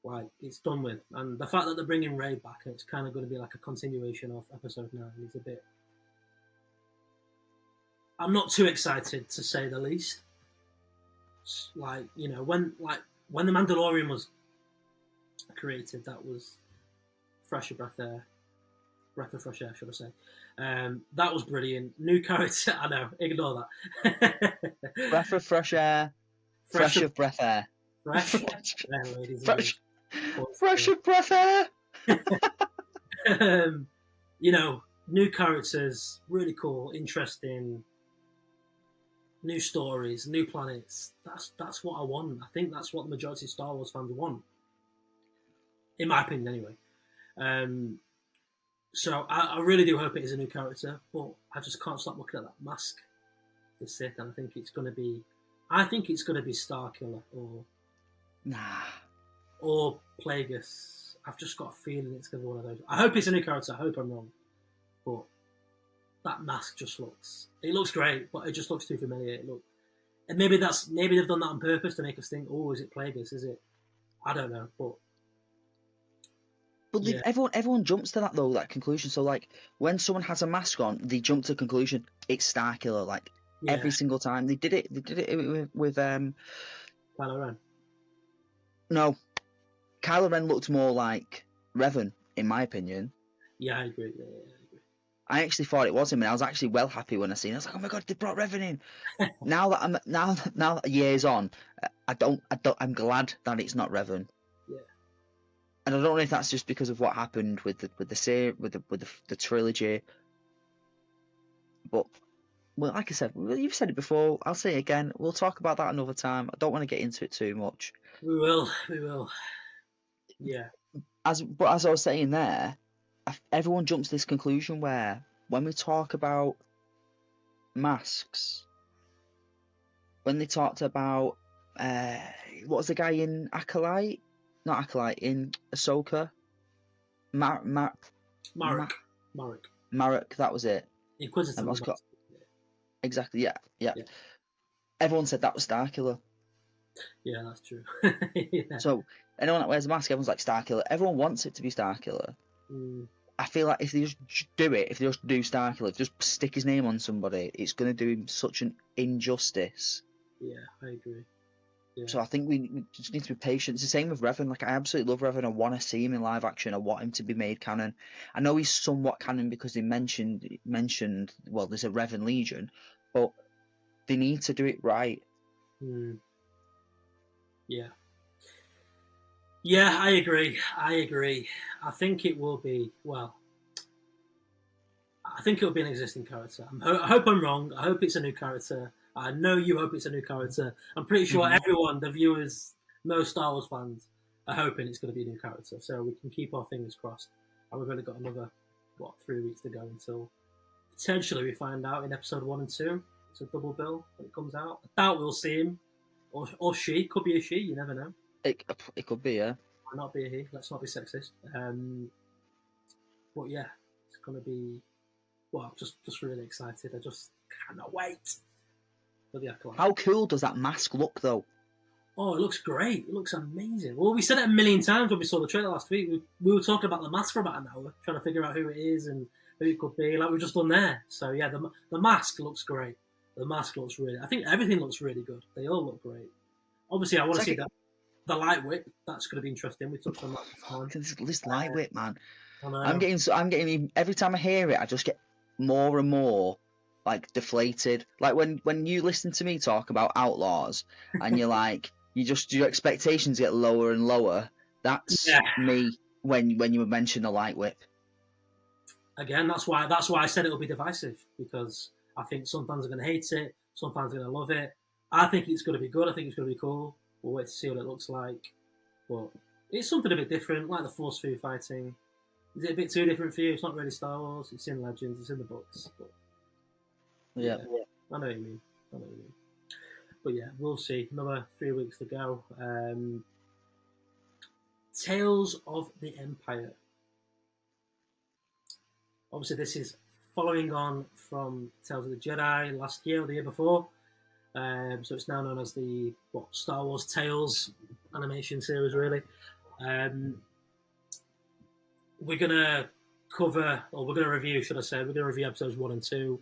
Like it's done with, and the fact that they're bringing Rey back and it's kind of going to be like a continuation of Episode 9 is a bit. I'm not too excited to say the least. Like when the Mandalorian was created, that was breath of fresh air, should I say? That was brilliant. New character, I know. Ignore that. Breath of fresh air. Fresh of breath air. Fresh air, ladies. Fresh of breath air. New characters, really cool, interesting. New stories, new planets. That's what I want. I think that's what the majority of Star Wars fans want. In my opinion, anyway. So I really do hope it is a new character, but I just can't stop looking at that mask. It's sick, and I think it's going to be Starkiller or Plagueis. I've just got a feeling it's going to be one of those. I hope it's a new character. I hope I'm wrong, but that mask just looks great, but it just looks too familiar. And maybe they've done that on purpose to make us think, oh, is it Plagueis? Is it? I don't know, but yeah. Everyone jumps to that conclusion. So like when someone has a mask on, they jump to the conclusion it's Starkiller. Like every single time they did it with Kylo Ren. No, Kylo Ren looked more like Revan, in my opinion. Yeah, I agree. Yeah, I agree. I actually thought it was him, and I was actually well happy when I seen it. I was like, "Oh my god, they brought Revan in!" now that years on, I'm glad that it's not Revan. Yeah. And I don't know if that's just because of what happened with the trilogy, but well, like I said, you've said it before. I'll say it again. We'll talk about that another time. I don't want to get into it too much. We will. Yeah. But as I was saying there, everyone jumps to this conclusion where when we talk about masks, when they talked about what was the guy in Acolyte? Not Acolyte, in Ahsoka. Marek, that was it. Inquisitor. Exactly, yeah. Everyone said that was Starkiller. Yeah, that's true. Yeah. So anyone that wears a mask, everyone's like Starkiller. Everyone wants it to be Starkiller. I feel like if they just do Starkiller, if they just stick his name on somebody, it's going to do him such an injustice. Yeah, I agree. Yeah. So I think we just need to be patient. It's the same with Revan. Like I absolutely love Revan. I want to see him in live action. I want him to be made canon. I know he's somewhat canon because they mentioned. Well, there's a Revan Legion, but they need to do it right. Yeah. Yeah, I agree. I think it will be an existing character. I hope I'm wrong. I hope it's a new character. I know you hope it's a new character. I'm pretty sure everyone, the viewers, most Star Wars fans, are hoping it's going to be a new character. So we can keep our fingers crossed. And we've only got another, 3 weeks to go until potentially we find out in episode 1 and 2. It's a double bill when it comes out. I doubt we'll see him. Or she. Could be a she, you never know. It could be, yeah. Might not be a he. Let's not be sexist. But yeah, it's going to be... Well, just really excited. I just cannot wait for the Acolyte. How cool does that mask look, though? Oh, it looks great. It looks amazing. Well, we said it a million times when we saw the trailer last week. We were talking about the mask for about an hour, trying to figure out who it is and who it could be, like we've just done there. So yeah, the mask looks great. The mask looks really... I think everything looks really good. They all look great. Obviously, I want to see the light whip. That's going to be interesting. We touched on that last time. This light whip, man. I'm getting every time I hear it, I just get more and more like deflated. Like when you listen to me talk about Outlaws, and you're like, your expectations get lower and lower. That's me when you mention the light whip. Again, that's why I said it'll be divisive, because I think some fans are going to hate it, some fans are going to love it. I think it's going to be good. I think it's going to be cool. We'll wait to see what it looks like. but it's something a bit different, like the force food fighting. Is it a bit too different for you? It's not really Star Wars. It's in Legends. It's in the books. But Yeah. I know what you mean. But yeah, we'll see. Another 3 weeks to go. Tales of the Empire. Obviously, this is following on from Tales of the Jedi last year or the year before. So it's now known as the Star Wars Tales animation series, really. We're gonna review, should I say? We're gonna review episodes 1 and 2,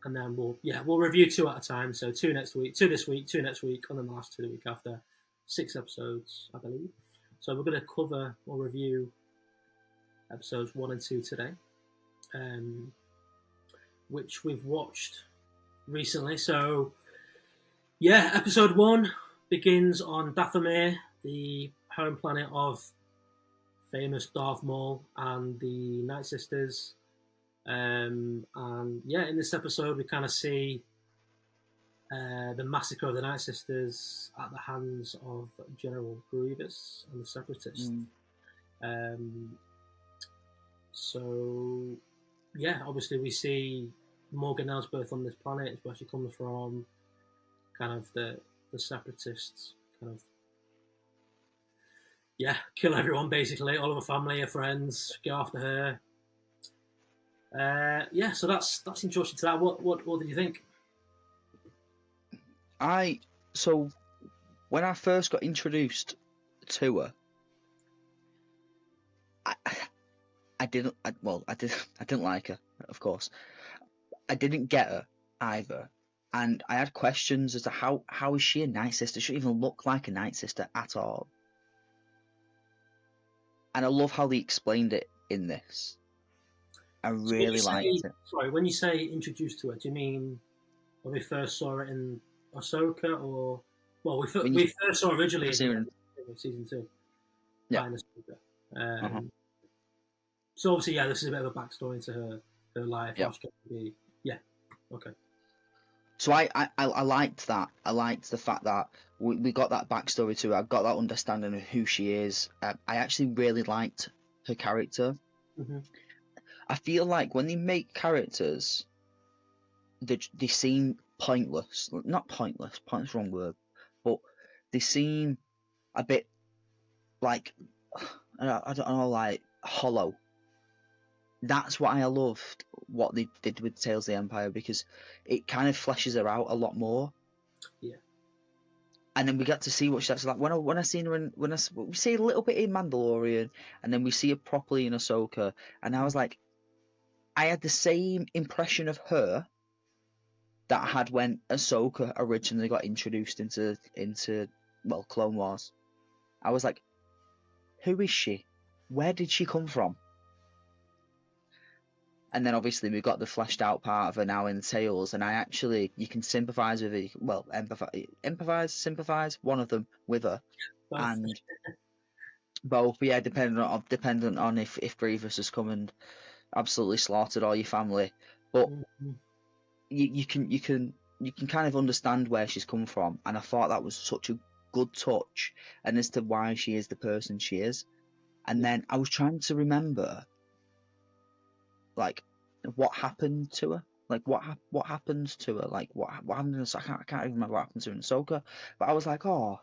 and then we'll review 2 at a time. So 2 next week, 2 this week, 2 next week, and then the last 2 the week after. 6 episodes, I believe. So we're gonna cover or review episodes 1 and 2 today, which we've watched recently. So yeah, episode 1 begins on Dathomir, the home planet of famous Darth Maul and the Night Sisters. And yeah, in this episode we kind of see the massacre of the Night Sisters at the hands of General Grievous and the Separatists. So yeah, obviously we see Morgan Elsbeth on this planet, is where she comes from. Kind of the Separatists kind of kill everyone basically, all of her family, her friends, go after her. So that's introduction to that. What did you think? So when I first got introduced to her, I didn't like her, of course. I didn't get her either, and I had questions as to how is she a Night Sister? She doesn't even look like a Night Sister at all. And I love how they explained it in this. I really liked it. Sorry, when you say introduced to her, do you mean when we first saw her in Ahsoka, or we first saw her originally in season 2? Yeah. So obviously, this is a bit of a backstory into her life. Yeah. Okay. So I liked that. I liked the fact that we got that backstory to her. I got that understanding of who she is. I actually really liked her character. Mm-hmm. I feel like when they make characters, they seem pointless. Not pointless. Pointless, wrong word. But they seem a bit like, I don't know, like hollow. That's why I loved what they did with Tales of the Empire, because it kind of fleshes her out a lot more. Yeah. And then we get to see what she's actually like. When I seen her we see a little bit in Mandalorian, and then we see her properly in Ahsoka, and I was like, I had the same impression of her that I had when Ahsoka originally got introduced into Clone Wars. I was like, who is she? Where did she come from? And then obviously we've got the fleshed out part of her now in Tales, and you can sympathise with her. Well, sympathise, one of them with her, Both. and both. Yeah, dependent on if Grievous has come and absolutely slaughtered all your family, but you can kind of understand where she's come from, and I thought that was such a good touch, and as to why she is the person she is. And then I was trying to remember, like, what happened to her, like what happened to her, like what happened in I can't even remember what happened to her in Ahsoka, but I was like, oh,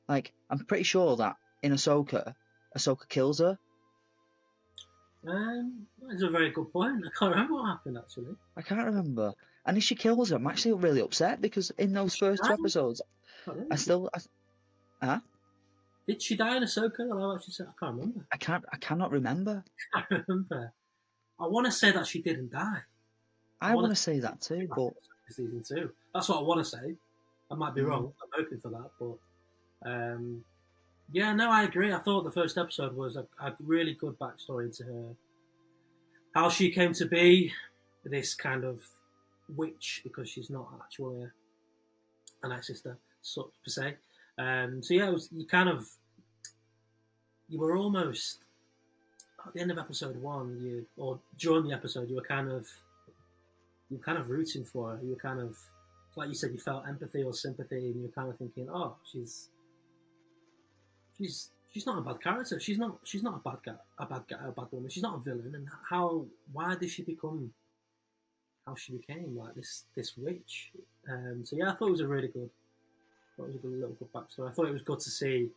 like I'm pretty sure that in Ahsoka kills her. That's a very good point. I can't remember what happened actually. I can't remember. And if she kills her, I'm actually really upset, because in those first 2 episodes, Did she die in Ahsoka? I can't remember. I cannot remember. I can't remember. I want to say that she didn't die. I want to say that too, but season 2. That's what I want to say. I might be wrong. I'm hoping for that, but I agree. I thought the first episode was a really good backstory into her, how she came to be this kind of witch, because she's not actually a Night Sister, per se. It was, you were almost at the end of episode 1, or during the episode, you were kind of rooting for her. You were kind of, like you said, you felt empathy or sympathy, and you were kind of thinking, oh, she's not a bad character. She's not a bad guy, a bad woman. She's not a villain. And why did she become how she became like this witch? So yeah, I thought it was a really good. I thought it was a little good backstory. I thought it was good to see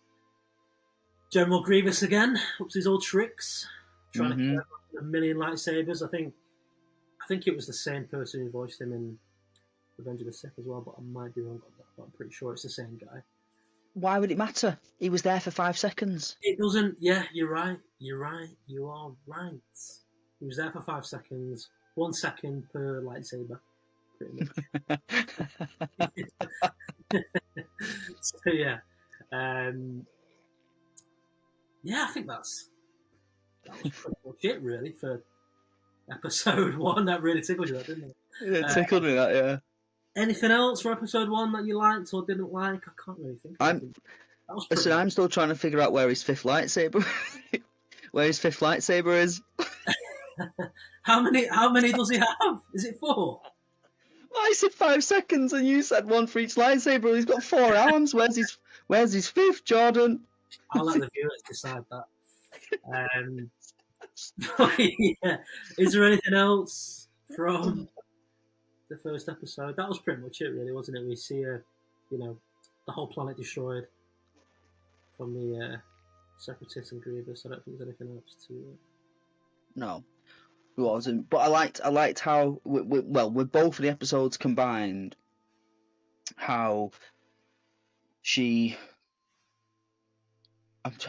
General Grievous again, up to his old tricks, trying to kill a million lightsabers. I think it was the same person who voiced him in Revenge of the Sith as well, but I might be wrong on that. But I'm pretty sure it's the same guy. Why would it matter? He was there for 5 seconds. It doesn't. Yeah, you're right. You are right. He was there for 5 seconds. 1 second per lightsaber, pretty much. So yeah, yeah. I think that was pretty much it, really, for episode 1. That really tickled you, didn't it? It tickled me, that, yeah. Anything else for episode 1 that you liked or didn't like? I can't really think of anything. Listen, I'm still trying to figure out where his 5th lightsaber is. How many does he have? Is it 4? Well, I said 5 seconds and you said 1 for each lightsaber. He's got 4 arms. Where's his 5th, Jordan? I'll let the viewers decide that. Yeah. Is there anything else from the first episode? That was pretty much it, really, wasn't it? We see the whole planet destroyed from the Separatists and Grievous. I don't think there's anything else to. No, it wasn't. But I liked how with both of the episodes combined, how she.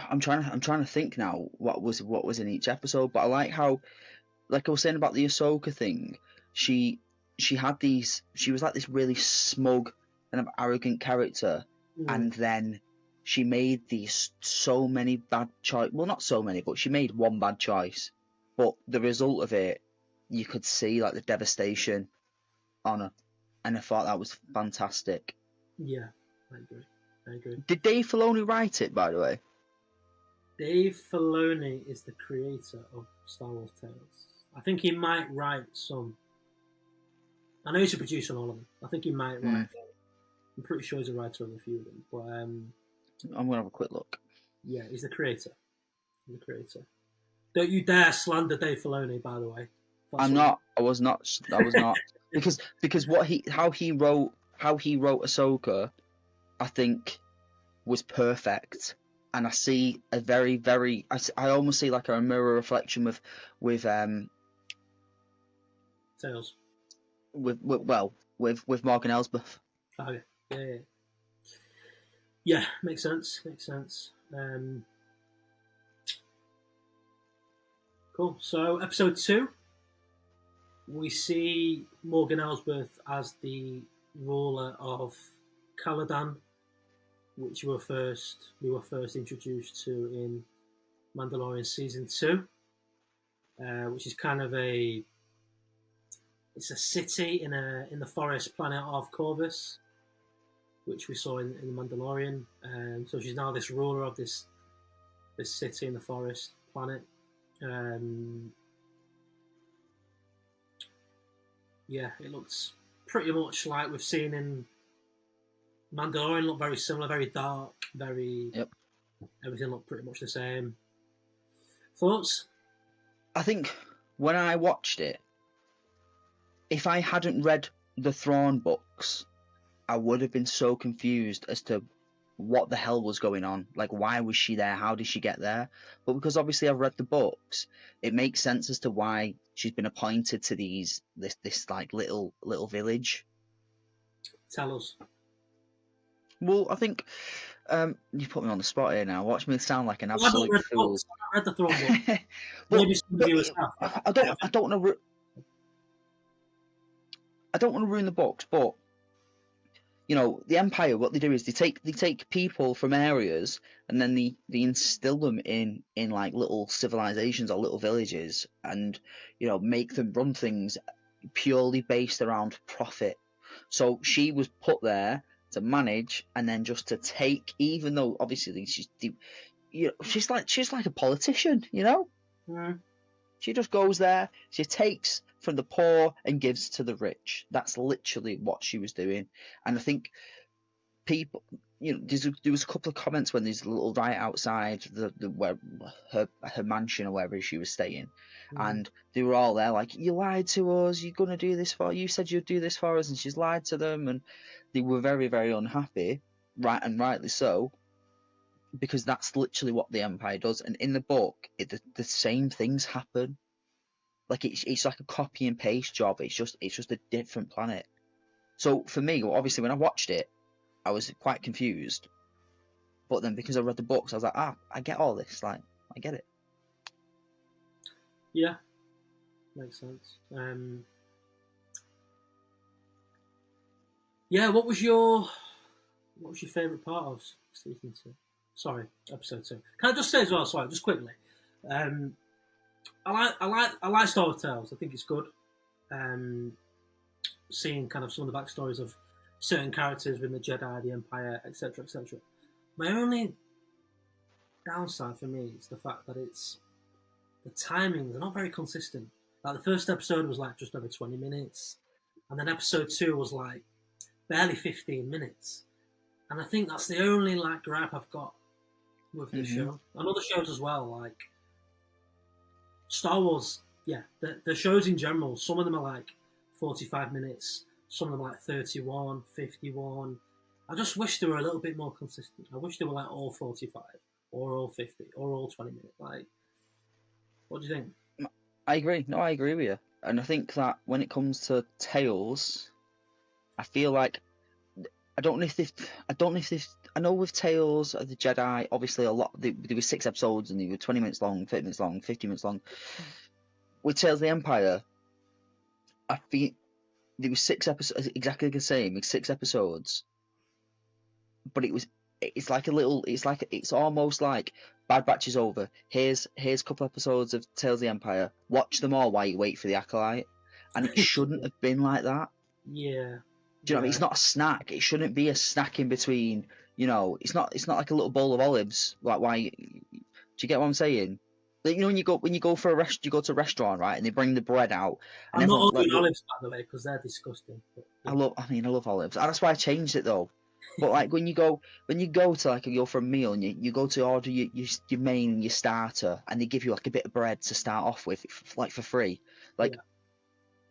I'm trying to think now what was in each episode, but I like how, like I was saying about the Ahsoka thing, she was like this really smug and arrogant character, and then she made these so many bad choices. Well, not so many, but she made one bad choice. But the result of it, you could see like the devastation on her, and I thought that was fantastic. Yeah, I agree. Did Dave Filoni write it, by the way? Dave Filoni is the creator of Star Wars Tales. I think he might write some. I know he's a producer on all of them. I think he might write. I'm pretty sure he's a writer on a few of them. But I'm gonna have a quick look. Yeah, he's the creator. Don't you dare slander Dave Filoni, by the way. I was not. because how he wrote Ahsoka, I think, was perfect. And I see a very, very. I almost see like a mirror reflection with Tales. With Morgan Elsbeth. Oh yeah. Yeah, makes sense. Cool. So episode 2, we see Morgan Elsbeth as the ruler of Caladan, which we were first introduced to in Mandalorian season 2, which is kind of it's a city in the forest planet of Corvus, which we saw in Mandalorian. So she's now this ruler of this city in the forest planet. Yeah, it looks pretty much like we've seen in Mandalorian. Looked very similar, very dark, very. Yep. Everything looked pretty much the same. Thoughts? I think when I watched it, if I hadn't read the Thrawn books, I would have been so confused as to what the hell was going on. Like, why was she there? How did she get there? But because obviously I've read the books, it makes sense as to why she's been appointed to this like little village. Tell us. Well, I think you put me on the spot here now. Watch me sound like an absolute fool. I read the Thrawn book. Maybe some viewers have. I don't want to ruin the books, but the Empire, what they do is they take people from areas and then they instill them in like little civilizations or little villages, and make them run things purely based around profit. So she was put there to manage and then just to take, even though obviously she's like a politician, She just goes there, she takes from the poor and gives to the rich. That's literally what she was doing. And I think people, there was a couple of comments when there's a little riot outside the where her mansion or wherever she was staying, and they were all there like, you lied to us, you're gonna do this for, you said you'd do this for us, and she's lied to them, and they were very, very unhappy, right, and rightly so, because that's literally what the Empire does. And in the book, the same things happen. Like it's like a copy and paste job. It's just a different planet. So for me, obviously, when I watched it, I was quite confused. But then because I read the books, I was like, I get all this. Like, I get it. Yeah, makes sense. Yeah, what was your favourite part of season 2? Sorry, episode 2. Can I just say as well? Sorry, just quickly. I like Star Wars Tales. I think it's good. Seeing kind of some of the backstories of certain characters within the Jedi, the Empire, etc., etc. My only downside for me is the fact that the timings are not very consistent. Like the first episode was like just over 20 minutes, and then episode 2 was like barely 15 minutes. And I think that's the only like gripe I've got with this show. And other shows as well, like Star Wars, yeah, the shows in general, some of them are like 45 minutes, some of them are like 31, 51. I just wish they were a little bit more consistent. I wish they were like all 45, or all 50, or all 20 minutes. Like, what do you think? I agree. No, I agree with you. And I think that when it comes to Tales, I feel like I know with Tales of the Jedi, obviously a lot. There were 6 episodes and they were 20 minutes long, 30 minutes long, 50 minutes long. With Tales of the Empire, I feel there were 6 episodes, exactly the same, 6 episodes. But it's almost like Bad Batch is over. Here's a couple episodes of Tales of the Empire. Watch them all while you wait for the Acolyte. And it shouldn't have been like that. Yeah. Do you know what I mean? It's not a snack. It shouldn't be a snack in between. It's not like a little bowl of olives. Like why? Do you get what I'm saying? Like, when you go for you go to a restaurant, right? And they bring the bread out. And I'm not everyone, ordering olives, by the way, because they're disgusting. But, yeah. I love olives. And that's why I changed it though. But like when you go to like go for a meal and you go to order your main, your starter, and they give you like a bit of bread to start off with, like for free. Like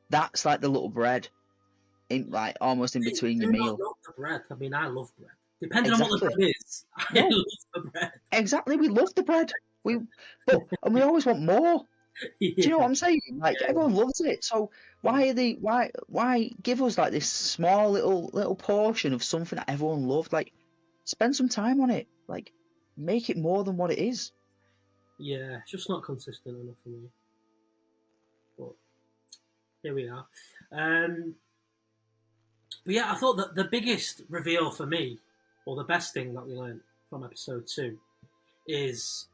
that's like the little bread. Like almost in between your meal. Not the bread. I mean, I love bread. Depending on what the bread is, I love the bread. Exactly, we love the bread. And we always want more. Yeah. Do you know what I'm saying? Like everyone loves it. So why give us like this small little portion of something that everyone loved? Like spend some time on it. Like make it more than what it is. Yeah, it's just not consistent enough for me. But here we are. But yeah, I thought that the biggest reveal for me, or the best thing that we learned from episode 2, is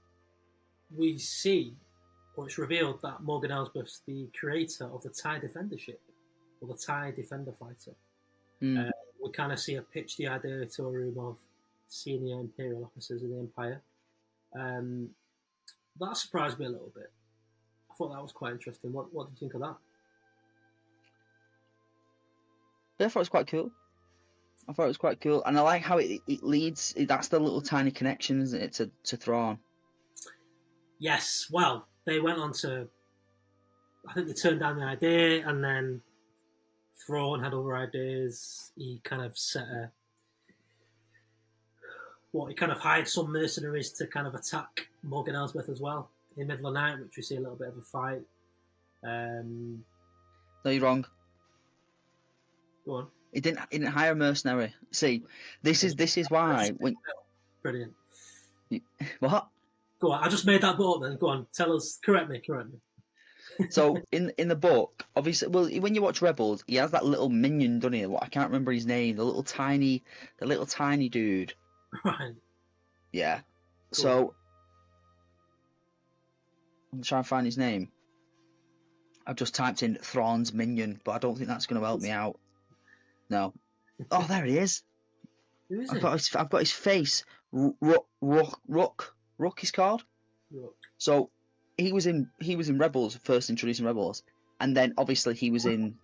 we see, or it's revealed that Morgan Elsbeth's the creator of the TIE Defender ship, or the TIE Defender fighter. We kind of see her pitch the idea to a room of senior Imperial officers in the Empire. That surprised me a little bit. I thought that was quite interesting. What did you think of that? I thought it was quite cool. And I like how it leads. That's the little tiny connection, isn't it, to Thrawn? Yes. Well, they went on to. I think they turned down the idea, and then Thrawn had other ideas. He kind of set a. He kind of hired some mercenaries to kind of attack Morgan Elsbeth as well in the middle of the night, which we see a little bit of a fight. No, you're wrong. Go on. He didn't hire a mercenary. See, this is why when. Brilliant. What? Go on. I just made that bit up then. Go on. Tell us. Correct me. So in the book, obviously, well, when you watch Rebels, he has that little minion, doesn't he? I can't remember his name. The little tiny dude. Right. Yeah. Cool. So I'm trying to find his name. I've just typed in Thrawn's minion, but I don't think that's going to help me out. No. Oh, there he is. Who is I've got his face. Rook. He's called. Rook. So he was in Rebels, first introduced in Rebels, and then obviously he was in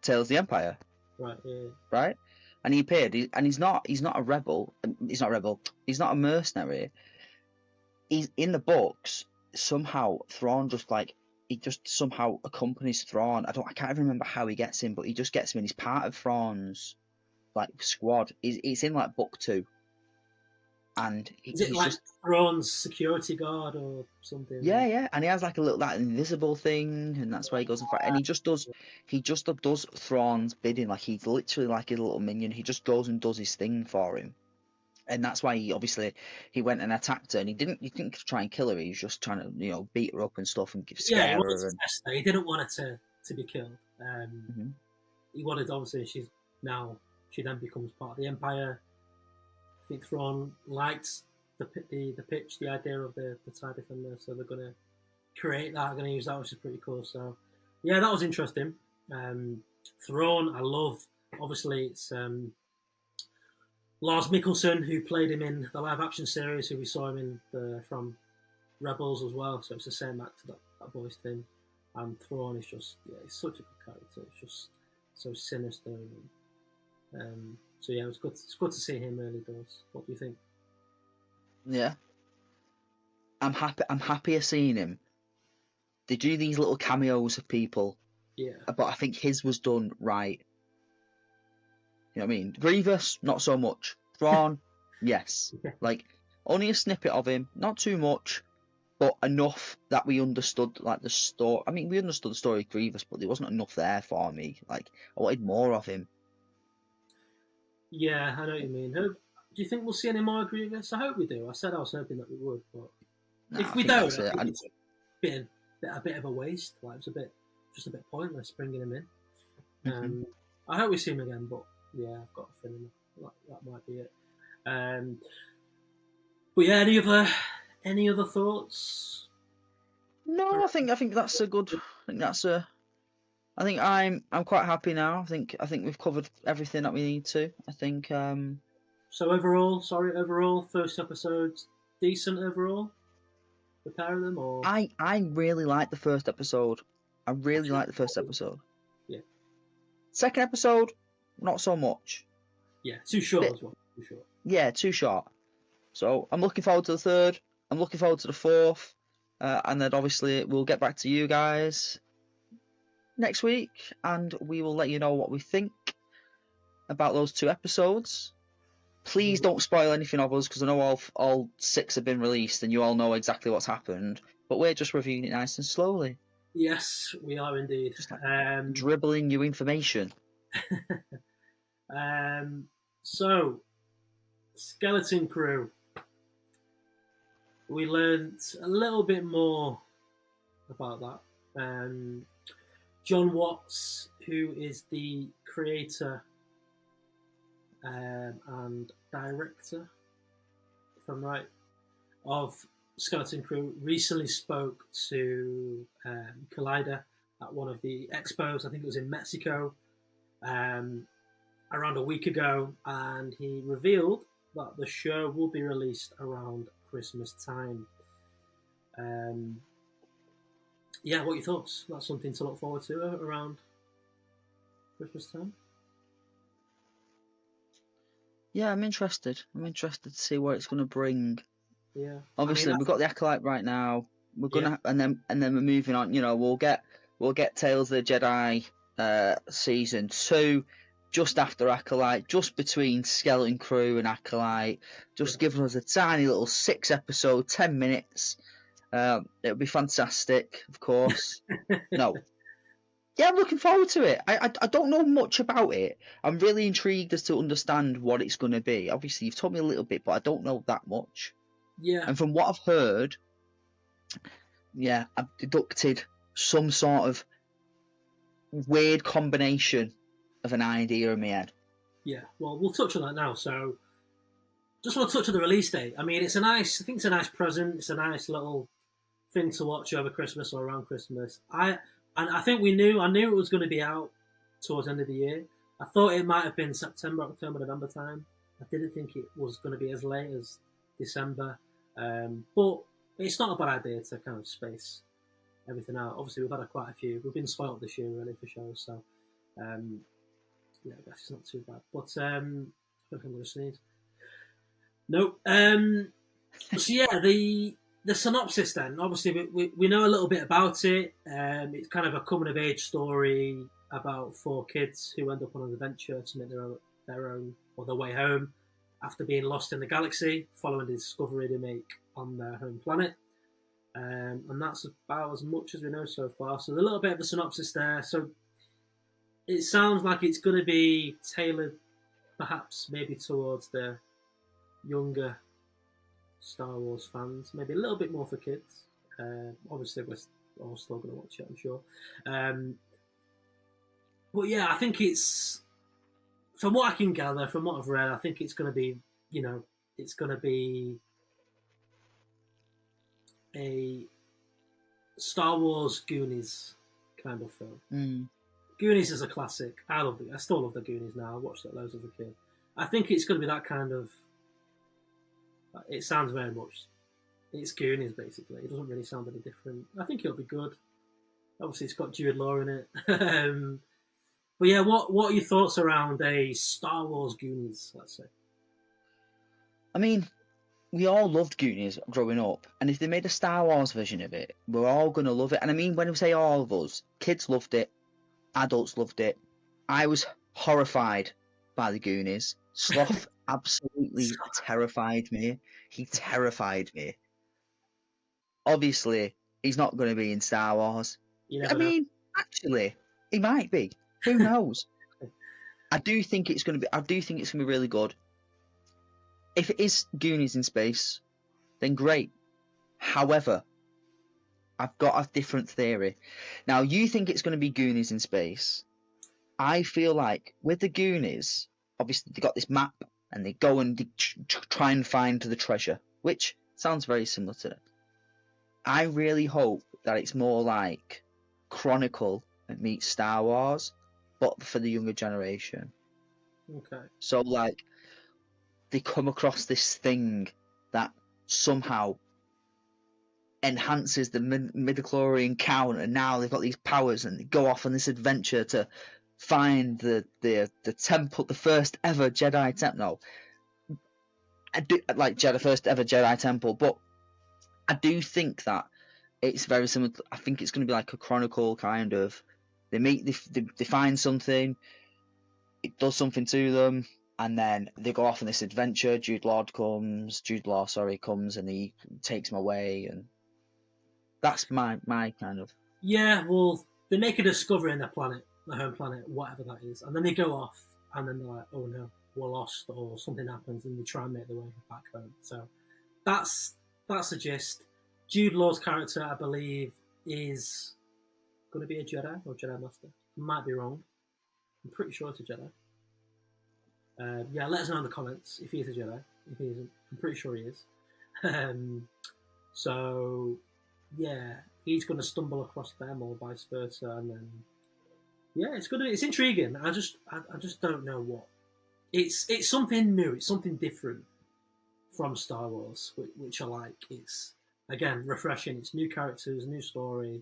Tales of the Empire. Right. Yeah. Right. and he appeared, and he's not a rebel. He's not a rebel. He's not a mercenary. He's in the books. Somehow Thrawn just he just somehow accompanies Thrawn. I can't even remember how he gets him, but he just gets him, and he's part of Thrawn's squad. It's in book 2, and Is it he's like just Thrawn's security guard or something? yeah, and he has a little that invisible thing, and that's why he goes and fight. And he just does Thrawn's bidding. He's literally like a little minion. He just goes and does his thing for him. And that's why he went and attacked her, and he didn't try and kill her. He was just trying to beat her up and stuff and Yeah, he scare wanted her. to test her. He didn't want her to be killed. Mhm. He wanted, obviously, she then becomes part of the Empire. I think Thrawn liked the pitch, the idea of the TIE Defender, so they're going to create that, going to use that, which is pretty cool. So, yeah, that was interesting. Thrawn, I love. Obviously, it's Lars Mikkelsen, who played him in the live-action series, who we saw him in from Rebels as well. So it's the same actor that voiced him. And Thrawn is just, he's such a good character. It's just so sinister. So yeah, it's good to see him early doors. What do you think? Yeah, I'm happier seeing him. They do these little cameos of people. Yeah, but I think his was done right. You know what I mean? Grievous, not so much. Thrawn, yes. Only a snippet of him, not too much, but enough that we understood the story. I mean, we understood the story of Grievous, but there wasn't enough there for me. I wanted more of him. Yeah, I know what you mean. Do you think we'll see any more of Grievous? I hope we do. I said I was hoping that we would, but if we don't, I think it's a bit of a waste. It's just a bit pointless bringing him in. Mm-hmm. I hope we see him again, but yeah, I've got a feeling that might be it. But yeah, any other thoughts? No, I think that's a good. I think I'm quite happy now. I think we've covered everything that we need to. I think. So overall, first episode's decent overall. The pair of them, or I really like the first episode. I really like the first episode. Yeah. Second episode, not so much. Yeah, too short as well. Too short. Yeah, too short. So I'm looking forward to the third. I'm looking forward to the fourth, and then obviously we'll get back to you guys next week, and we will let you know what we think about those 2 episodes. Please don't spoil anything of us, because I know all 6 have been released, and you all know exactly what's happened. But we're just reviewing it nice and slowly. Yes, we are indeed. Just dribbling you information. So, Skeleton Crew. We learned a little bit more about that. John Watts, who is the creator and director, if I'm right, of Skeleton Crew, recently spoke to Collider at one of the expos. I think it was in Mexico, around a week ago, and he revealed that the show will be released around Christmas time. Yeah, what are your thoughts? That's something to look forward to around Christmas time. Yeah, I'm interested. I'm interested to see what it's going to bring. Yeah. Obviously, we've got the Acolyte right now. We're gonna, and then we're moving on. You know, we'll get Tales of the Jedi season 2 just after Acolyte, just between Skeleton Crew and Acolyte, just giving us a tiny little 6 episode, 10 minutes. It'll be fantastic, of course. No. Yeah, I'm looking forward to it. I don't know much about it. I'm really intrigued as to understand what it's going to be. Obviously, you've told me a little bit, but I don't know that much. Yeah. And from what I've heard, yeah, I've deducted some sort of weird combination of an idea in my head. Yeah, well, we'll touch on that now. So, just want to touch on the release date. I mean, I think it's a nice present. It's a nice little thing to watch over Christmas or around Christmas. I knew it was going to be out towards the end of the year. I thought it might have been September, October, November time. I didn't think it was going to be as late as December. But it's not a bad idea to kind of space everything out. Obviously, we've had quite a few. We've been spoiled this year, really, for shows. So yeah, I guess it's not too bad. But I think I'm going to sneeze. Nope. So yeah, the synopsis then. Obviously, we know a little bit about it. It's kind of a coming of age story about 4 kids who end up on an adventure to make their own or their way home after being lost in the galaxy, following the discovery they make on their home planet. And that's about as much as we know so far. So a little bit of a synopsis there. So it sounds like it's going to be tailored, perhaps maybe towards the younger Star Wars fans, maybe a little bit more for kids. Obviously, we're all still going to watch it, I'm sure. But yeah, I think it's, from what I can gather, from what I've read, I think it's going to be, it's going to be a Star Wars Goonies kind of film. Mm. Goonies is a classic. I still love the Goonies now. I watched it loads as a kid. I think it's going to be that kind of. It sounds very much. It's Goonies basically. It doesn't really sound any different. I think it'll be good. Obviously, it's got Jude Law in it. But yeah, what are your thoughts around a Star Wars Goonies? Let's say. I mean, we all loved Goonies growing up, and if they made a Star Wars version of it, we're all gonna love it. And I mean, when we say all of us, kids loved it, adults loved it. I was horrified by the Goonies. Sloth absolutely terrified me. He terrified me. Obviously, he's not going to be in Star Wars. I mean, actually, he might be. Who knows? I do think it's going to be really good. If it is Goonies in space, then great. However, I've got a different theory. Now, you think it's going to be Goonies in space. I feel like with the Goonies, obviously they got this map and they go and they try and find the treasure, which sounds very similar to it. I really hope that it's more like Chronicle and meets Star Wars, but for the younger generation. Okay. So like they come across this thing that somehow enhances the midichlorian count, and now they've got these powers and they go off on this adventure to find the temple, the first ever Jedi temple. No, I do like first ever Jedi temple, but I do think that it's very similar. I think it's going to be like a Chronicle kind of. They find something, it does something to them, and then they go off on this adventure. Jude Law comes, and he takes them away, and that's my kind of. Yeah, well, they make a discovery in their planet, their home planet, whatever that is, and then they go off, and then they're like, "Oh no, we're lost," or something happens, and they try and make their way back home. So that's the gist. Jude Law's character, I believe, is going to be a Jedi or Jedi Master. Might be wrong. I'm pretty sure it's a Jedi. Yeah, let us know in the comments if he is a Jedi. If he isn't, I'm pretty sure he is. So yeah, he's going to stumble across them or vice versa, and then yeah, it's intriguing. I just don't know what. It's something new. It's something different from Star Wars, which I like. It's again refreshing. It's new characters, new story.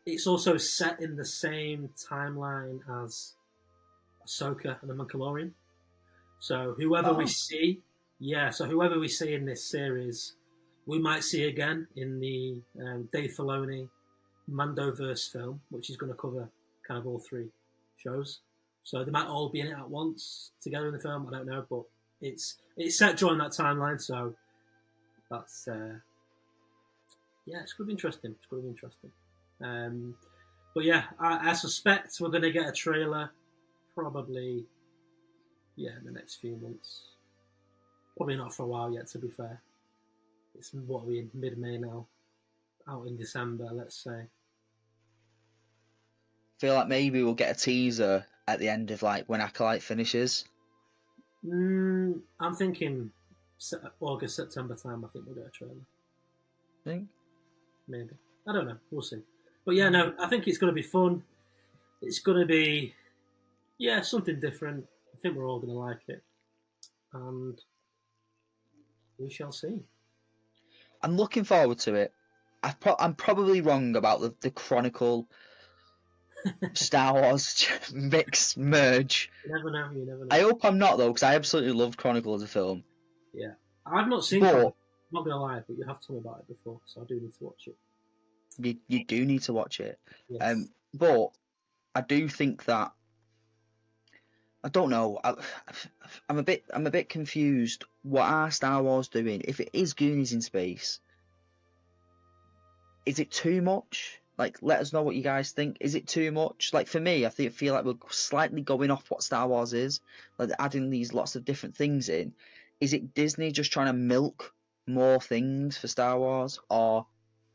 It's also set in the same timeline as Ahsoka and the Mancalorian. So whoever we see in this series, we might see again in the Dave Filoni Mandoverse film, which is going to cover kind of all 3 shows. So they might all be in it at once together in the film. I don't know, but it's set during that timeline, so that's it's going to be interesting. But yeah, I suspect we're going to get a trailer probably in the next few months. Probably not for a while yet, to be fair. It's what are we in mid-May now, out in December, let's say. Feel like maybe we'll get a teaser at the end of like when Acolyte finishes. I'm thinking August, September time. I think we'll get a trailer. Think? Maybe. I don't know. We'll see. But yeah, no, I think it's going to be fun. It's going to be, something different. I think we're all going to like it. And we shall see. I'm looking forward to it. I'm probably wrong about the Chronicle Star Wars mix merge. You never know. You never know. I hope I'm not though, because I absolutely loved Chronicle as a film. Yeah, I've not seen. But Chronicle. I'm not gonna lie, but you have told me about it before, so I do need to watch it. you do need to watch it. Yes. But I do think that I don't know. I'm a bit confused. What are Star Wars doing? If it is Goonies in space, is it too much? Like, let us know what you guys think. Is it too much? Like for me, feel like we're slightly going off what Star Wars is, like adding these lots of different things in. Is it Disney just trying to milk more things for Star Wars, or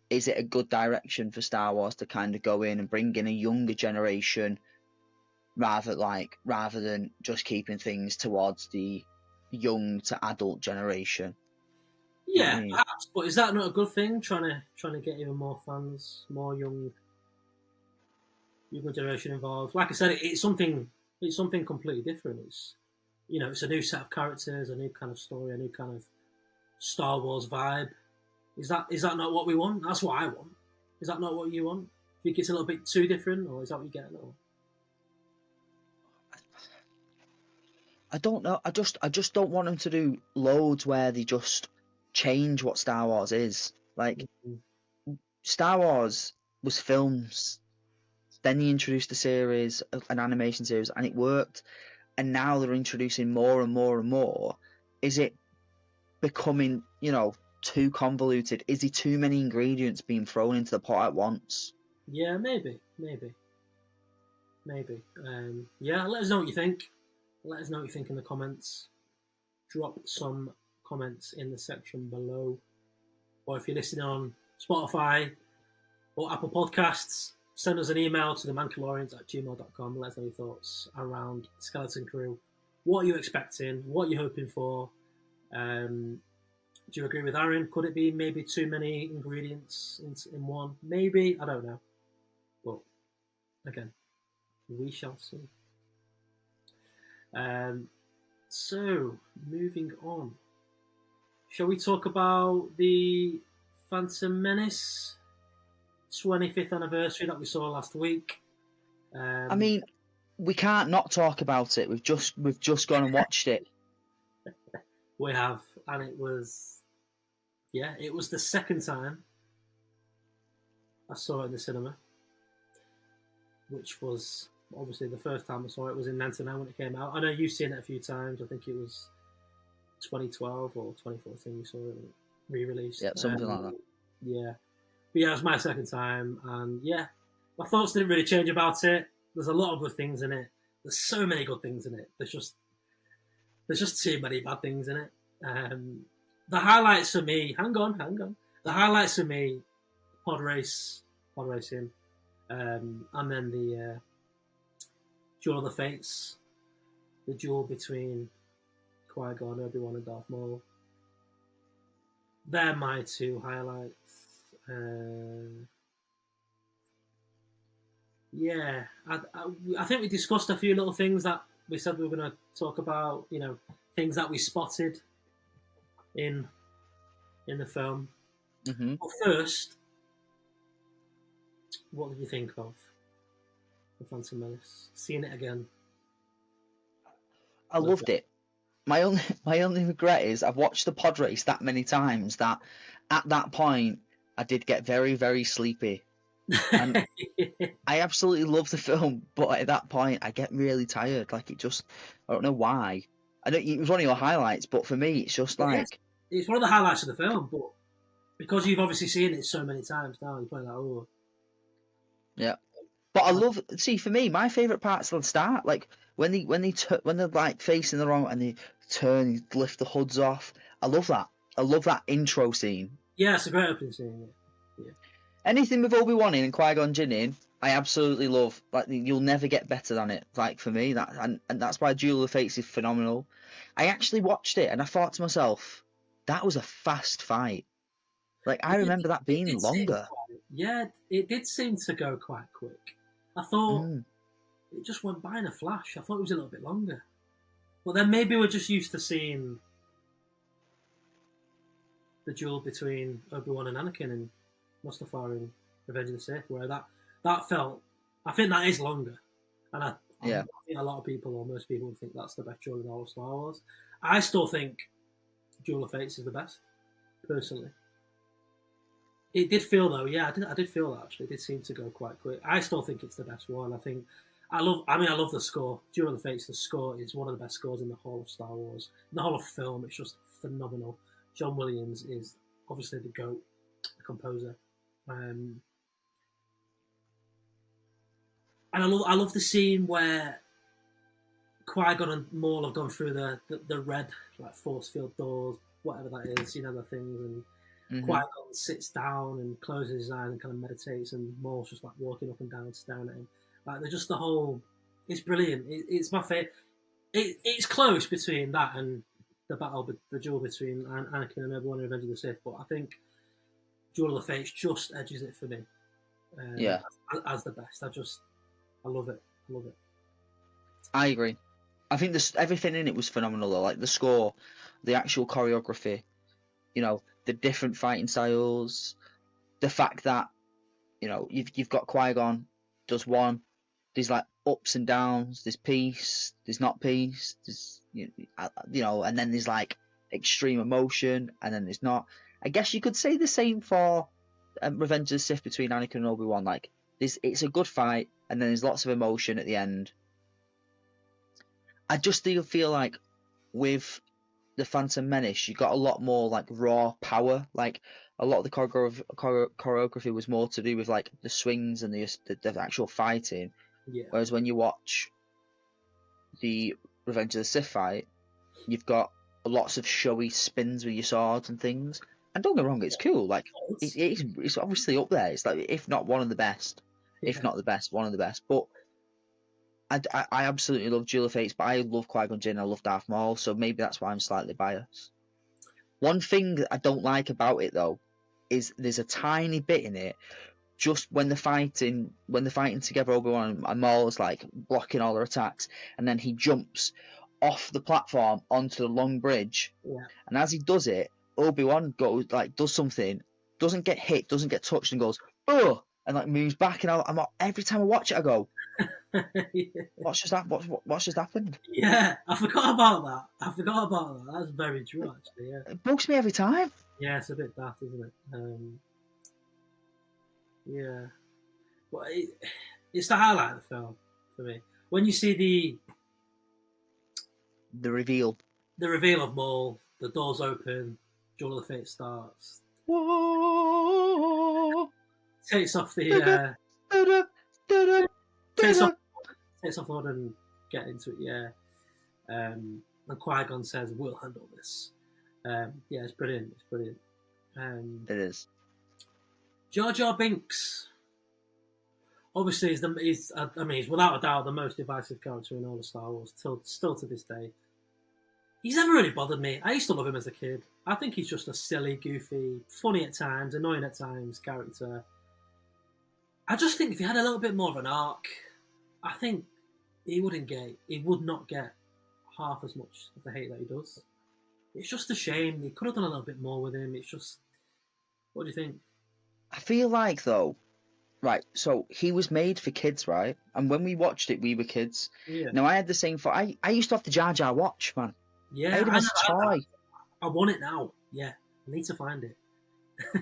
is it a good direction for Star Wars to kind of go in and bring in a younger generation, rather than just keeping things towards the young to adult generation? You know what I Yeah, mean? perhaps, but is that not a good thing? Trying to get even more fans, more younger generation involved. Like I said, it's something completely different. It's it's a new set of characters, a new kind of story, a new kind of Star Wars vibe. Is that not what we want? That's what I want. Is that not what you want? Think it's a little bit too different, or is that what you're getting? Or I don't know. I just don't want them to do loads where they just change what Star Wars is. Like Star Wars was films, then they introduced a series, an animation series, and it worked. And now they're introducing more and more and more. Is it becoming, too convoluted? Is there too many ingredients being thrown into the pot at once? yeah, maybe. Yeah, let us know what you think. Let us know what you think in the comments. Drop some comments in the section below. Or if you're listening on Spotify or Apple Podcasts, send us an email to the Mancalorians@gmail.com. Let us know your thoughts around Skeleton Crew. What are you expecting? What are you hoping for? Do you agree with Aaron? Could it be maybe too many ingredients in one? Maybe. I don't know. But again, we shall see. So, moving on. Shall we talk about the Phantom Menace 25th anniversary that we saw last week? I mean, we can't not talk about it. We've just gone and watched it. We have, and it was the second time I saw it in the cinema, which was obviously the first time I saw it was in 99 when it came out. I know you've seen it a few times. I think it was 2012 or 2014 you saw it re-released. Yeah, something like that. Yeah. But yeah, it was my second time, and yeah, my thoughts didn't really change about it. There's a lot of good things in it. There's so many good things in it. There's just too many bad things in it. The highlights for me, hang on. The highlights for me, pod racing, and then the Duel of the Fates, the duel between Qui-Gon, Obi-Wan, and Darth Maul. They're my two highlights. Yeah, I think we discussed a few little things that we said we were going to talk about. Things that we spotted in the film. Mm-hmm. But first, what did you think of the Phantom Menace? Seeing it again. I loved it. My only regret is I've watched the pod race that many times that at that point I did get very, very sleepy. And I absolutely love the film, but at that point I get really tired. Like I don't know why. I know it was one of your highlights, but for me it's just like it's one of the highlights of the film. But because you've obviously seen it so many times now, you're probably like, oh, yeah. But I love. See, for me, my favourite part's the start. Like when they're like facing the wrong and they turn, you lift the hoods off. I love that. I love that intro scene. Yeah, it's a great opening scene. Yeah. Anything with Obi-Wan in and Qui-Gon Jinn in, I absolutely love. Like you'll never get better than it. Like for me, and that's why Duel of the Fates is phenomenal. I actually watched it and I thought to myself, that was a fast fight. Like I remember that being longer. It did seem to go quite quick. I thought it just went by in a flash. I thought it was a little bit longer. But then maybe we're just used to seeing the duel between Obi-Wan and Anakin and Mustafar in Revenge of the Sith, where that felt I think that is longer, and I Yeah, think a lot of people, or most people, think that's the best duel in all of Star Wars. I still think Duel of Fates is the best, personally. It did feel though, yeah, I did feel that actually. It did seem to go quite quick. I still think it's the best one. I think I love the score. Duel of the Fates, the score is one of the best scores in the whole of Star Wars. In the whole of film, it's just phenomenal. John Williams is obviously the GOAT, the composer. Um, and I love the scene where Qui-Gon and Maul have gone through the red like force field doors, whatever that is, you know, the things, and hmm Qui-Gon sits down and closes his eyes and kind of meditates, and Maul's just like walking up and down, staring at him. Like they're just the whole. It's brilliant. It's my favorite. It's close between that and the duel between Anakin and Obi-Wan in Revenge of the Sith, but I think Duel of the Fates just edges it for me yeah, as the best. I love it. I love it. I agree. I think this everything in it was phenomenal though, like the score, the actual choreography, the different fighting styles, the fact that you've got Qui-Gon does one, there's like ups and downs, there's peace, there's not peace, there's and then there's like extreme emotion, and then there's not. I guess you could say the same for Revenge of the Sith between Anakin and Obi-Wan. Like it's a good fight, and then there's lots of emotion at the end. I just still feel like with the Phantom Menace, you got a lot more like raw power. Like a lot of the choreography was more to do with like the swings and the actual fighting. Yeah. Whereas when you watch the Revenge of the Sith fight, you've got lots of showy spins with your swords and things. And don't get me wrong, it's cool. Like it's obviously up there. It's like if not one of the best, if Yeah. not the best, one of the best. But I absolutely love Duel of Fates, but I love Qui-Gon Jinn, I love Darth Maul, so maybe that's why I'm slightly biased. One thing that I don't like about it though is there's a tiny bit in it just when they're fighting together, Obi-Wan and Maul's like blocking all their attacks, and then he jumps off the platform onto the long bridge, Yeah. and as he does it, Obi-Wan does something, doesn't get hit, doesn't get touched, and goes oh, and like moves back, and I'm every time I watch it, I go, Yeah. what's just that? What's just happened? Yeah, I forgot about that. I forgot about that. That's very true, actually. Yeah, It bugs me every time. yeah, it's a bit daft, isn't it? Yeah, but it's the highlight of the film for me. When you see The reveal. the reveal of Maul, the doors open, Duel of the Fate starts, Whoa. takes off the Da-da, da-da, da-da, takes off da-da. takes off Hood and get into it. Yeah, and Qui-Gon says, "We'll handle this." Yeah, it's brilliant. It's brilliant. It is. Jar Jar Binks. Obviously, he's without a doubt the most divisive character in all of Star Wars, still to this day. He's never really bothered me. I used to love him as a kid. I think he's just a silly, goofy, funny at times, annoying at times character. I just think if he had a little bit more of an arc, I think he would not get half as much of the hate that he does. It's just a shame. They could have done a little bit more with him. It's just, what do you think? I feel like though, right? So he was made for kids, right? And when we watched it, we were kids. Yeah, Now I had the same thought. I used to have the Jar Jar watch, man. I yeah, had him as a toy. I want it now. Yeah, I need to find it.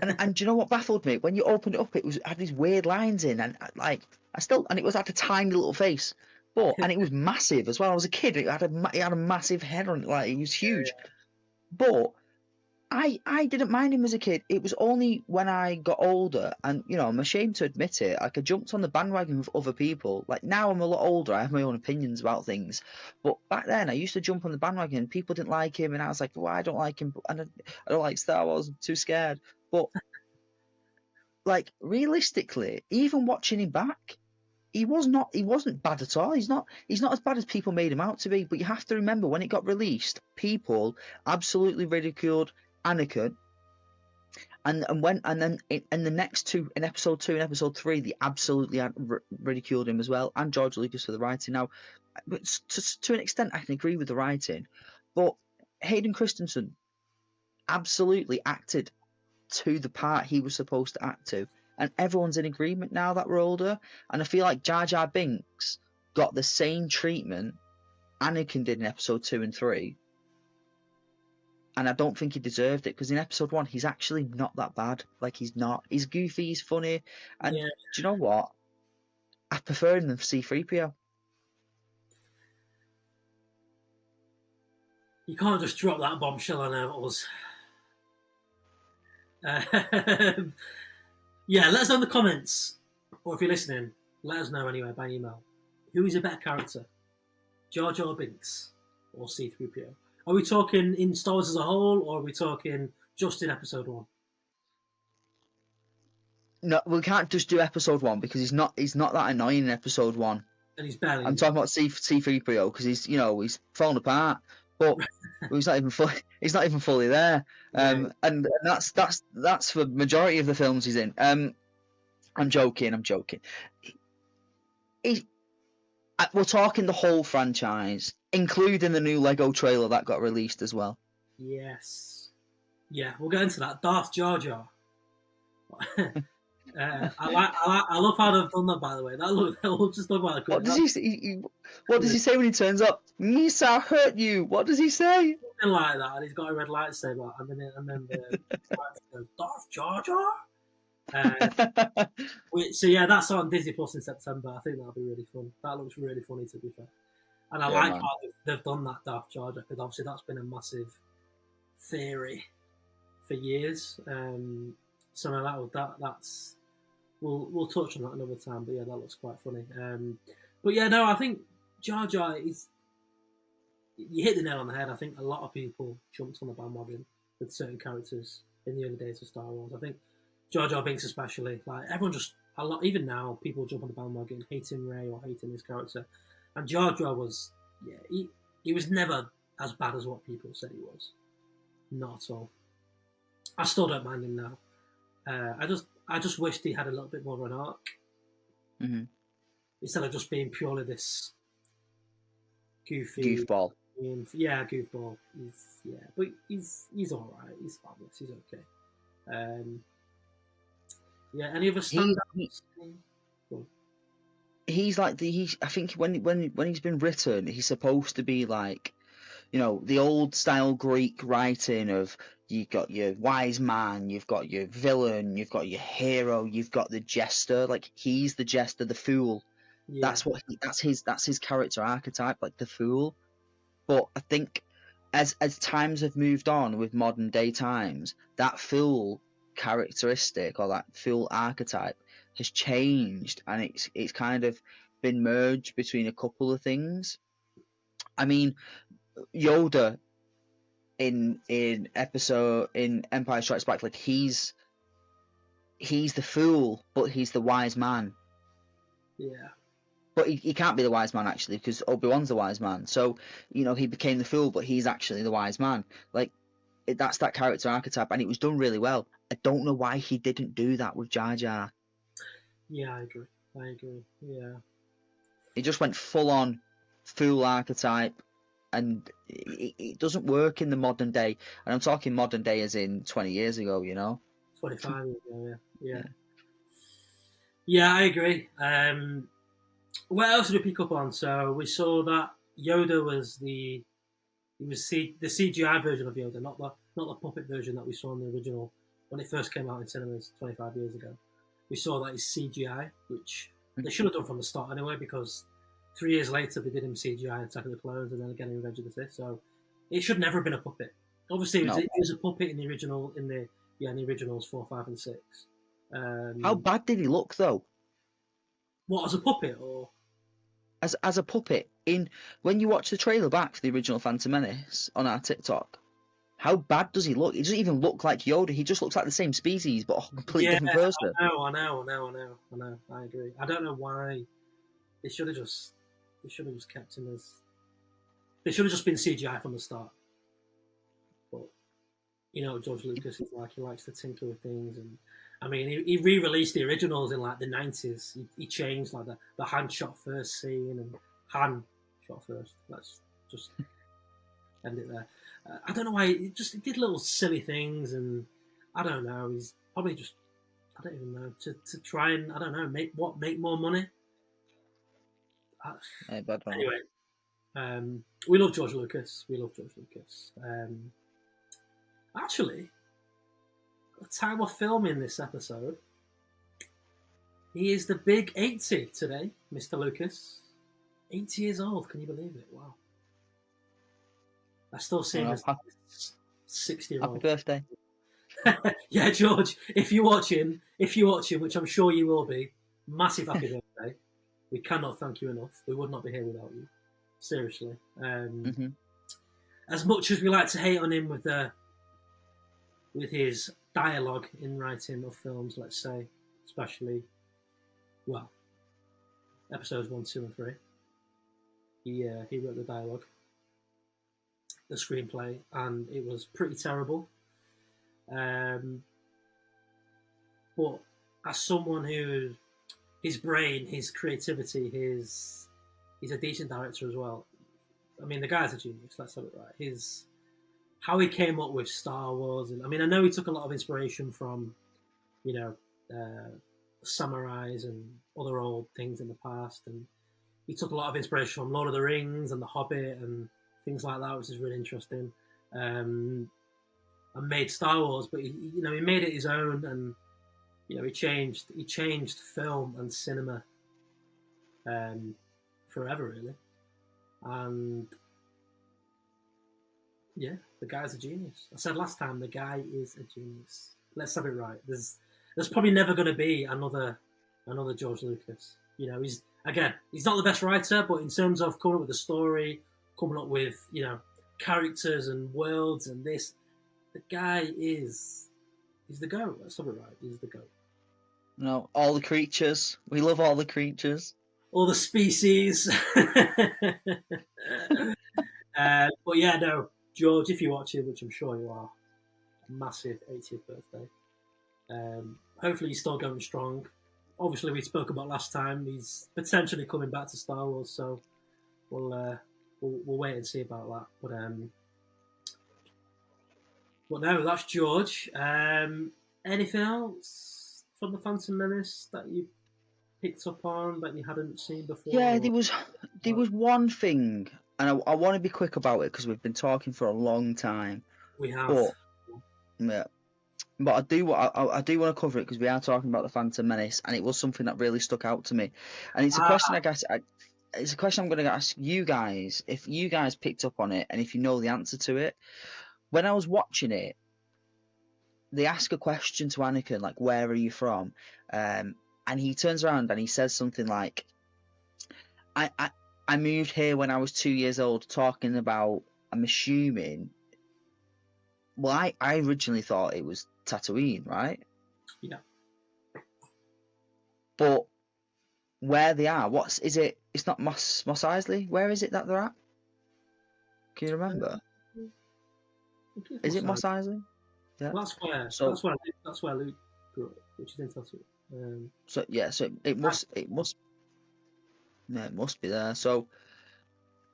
And do you know what baffled me? When you opened it up, it had these weird lines in, and like and it was like a tiny little face, and it was massive as well. I was a kid. It had a massive head on it, like it was huge. Yeah, But I didn't mind him as a kid. It was only when I got older, and I'm ashamed to admit it. Like I jumped on the bandwagon with other people. Like now I'm a lot older, I have my own opinions about things. But back then, I used to jump on the bandwagon. And people didn't like him, and I was like, "Well, I don't like him, and I don't like Star Wars. I'm too scared." But like realistically, even watching him back, he wasn't bad at all. He's not as bad as people made him out to be. But you have to remember when it got released, people absolutely ridiculed Anakin, and then in the next two, in episode 2 and episode 3, they absolutely ridiculed him as well, and George Lucas for the writing. Now, but to an extent, I can agree with the writing, but Hayden Christensen absolutely acted to the part he was supposed to act to, and everyone's in agreement now that we're older. And I feel like Jar Jar Binks got the same treatment Anakin did in episode 2 and 3. And I don't think he deserved it, because in episode 1, he's actually not that bad. Like, he's not. He's goofy, he's funny. And Yeah. do you know what? I prefer him than C-3PO. You can't just drop that bombshell on us. Yeah, let us know in the comments, or if you're listening, let us know anyway by email. Who is a better character, Jar Jar Binks or C-3PO? Are we talking in Star Wars as a whole, or are we talking just in episode 1? No, we can't just do episode 1, because he's not that annoying in episode 1. And he's barely. I'm talking about C-3PO, because he's falling apart, but he's not even fully there. Yeah. And that's for majority of the films he's in. I'm joking. We're talking the whole franchise, including the new Lego trailer that got released as well. Yes. Yeah, we'll get into that. Darth Jar Jar. I love how they've done that, by the way. We'll just talk about it. What does he say when he turns up? Misa hurt you. What does he say? Something like that, and he's got a red lightsaber, and then the Darth Jar Jar. So yeah, that's on Disney Plus in September. I think that'll be really fun. That looks really funny, to be fair. And I like how they've done that Darth Jar Jar, because obviously that's been a massive theory for years. So that's we'll touch on that another time. But yeah, that looks quite funny. But yeah, no, I think Jar Jar is. You hit the nail on the head. I think a lot of people jumped on the bandwagon with certain characters in the early days of Star Wars. I think Jar Jar Binks especially, like everyone just a lot. Even now, people jump on the bandwagon hating Rey or hating his character. And Jar Jar was, he was never as bad as what people said he was. Not at all. I still don't mind him now. I just wished he had a little bit more of an arc. Mm-hmm. Instead of just being purely this goofball. Yeah, goofball. But he's all right. He's fabulous. He's okay. Yeah. Any other standouts? He's like I think when he's been written, he's supposed to be like, the old style Greek writing of, you've got your wise man, you've got your villain, you've got your hero, you've got the jester. Like, he's the jester, the fool. Yeah. That's his character archetype, like the fool. But I think as times have moved on with modern day times, that fool characteristic, or that fool archetype, has changed, and it's kind of been merged between a couple of things. I mean, Yoda in Empire Strikes Back, like, he's the fool, but he's the wise man. Yeah. But he can't be the wise man, actually, because Obi-Wan's the wise man. So, he became the fool, but he's actually the wise man. Like, that's that character archetype, and it was done really well. I don't know why he didn't do that with Jar Jar. Yeah, I agree. Yeah. He just went full-on fool archetype, and it doesn't work in the modern day. And I'm talking modern day as in 20 years ago, 25 years ago, yeah. Yeah, I agree. What else did we pick up on? So we saw that Yoda was the CGI version of Yoda, not the puppet version that we saw in the original when it first came out in cinemas 25 years ago. We saw that as CGI, which they should have done from the start anyway, because 3 years later they did him CGI in Attack of the Clones, and then again in Revenge of the Sith. So it should never have been a puppet. Obviously, it was a puppet in the original, in the originals 4, 5, and 6. How bad did he look, though? What, as a puppet, or as a puppet? When you watch the trailer back for the original Phantom Menace on our TikTok, how bad does he look? He doesn't even look like Yoda. He just looks like the same species, but a completely different person. I know. I agree. I don't know why they should have just kept him as. They should have just been CGI from the start. But George Lucas is like, he likes to tinker with things, and I mean, he re-released the originals in like the 90s. He changed like the hand shot first scene and Han shot first. Let's just end it there. I don't know why he did little silly things, and I don't know. He's probably just I don't even know, to try and, I don't know, make more money. But Anyway, we love George Lucas. We love George Lucas. Actually, at the time of filming this episode, he is the big 80 today, Mr. Lucas. 80 years old, can you believe it? Wow. I still see him as 60-year-old. Happy birthday. Yeah, George, if you're watching, which I'm sure you will be, massive happy birthday. We cannot thank you enough. We would not be here without you. Seriously. As much as we like to hate on him with his dialogue in writing of films, let's say, especially, well, episodes 1, 2, and 3. He wrote the dialogue, the screenplay, and it was pretty terrible. But as someone who, his brain, his creativity, he's a decent director as well. I mean, the guy's a genius. Let's have it right. How he came up with Star Wars, and I mean, I know he took a lot of inspiration from, samurais and other old things in the past, and he took a lot of inspiration from Lord of the Rings and The Hobbit and things like that, which is really interesting. And made Star Wars, but he made it his own, and he changed film and cinema forever, really. And yeah, the guy's a genius. I said last time, the guy is a genius. Let's have it right. There's probably never going to be another George Lucas. He's not the best writer, but in terms of coming up with a story, coming up with characters and worlds and this, the guy he's the GOAT. Let's have it right. He's the GOAT. No, all the creatures. We love all the creatures. All the species. But yeah, no, George, if you're watching, which I'm sure you are, massive 80th birthday. Hopefully he's still going strong. Obviously, we spoke about last time, he's potentially coming back to Star Wars, so we'll wait and see about that. But no, that's George. Anything else from the Phantom Menace that you picked up on that you hadn't seen before? Yeah, there was one thing, and I want to be quick about it because we've been talking for a long time. We have. But I do want to cover it because we are talking about the Phantom Menace, and it was something that really stuck out to me. And it's a question it's a question I'm going to ask you guys, if you guys picked up on it and if you know the answer to it. When I was watching it, they ask a question to Anakin, like, where are you from? And he turns around and he says something like, I moved here when I was 2 years old, talking about, I'm assuming, well, I originally thought it was Tatooine, right? Yeah. But where they are, is it? It's not Mos Eisley. Where is it that they're at? Can you remember? Is it Mos Eisley? Yeah. Well, that's where Luke grew up, which is in Tatooine. So it must be there. So,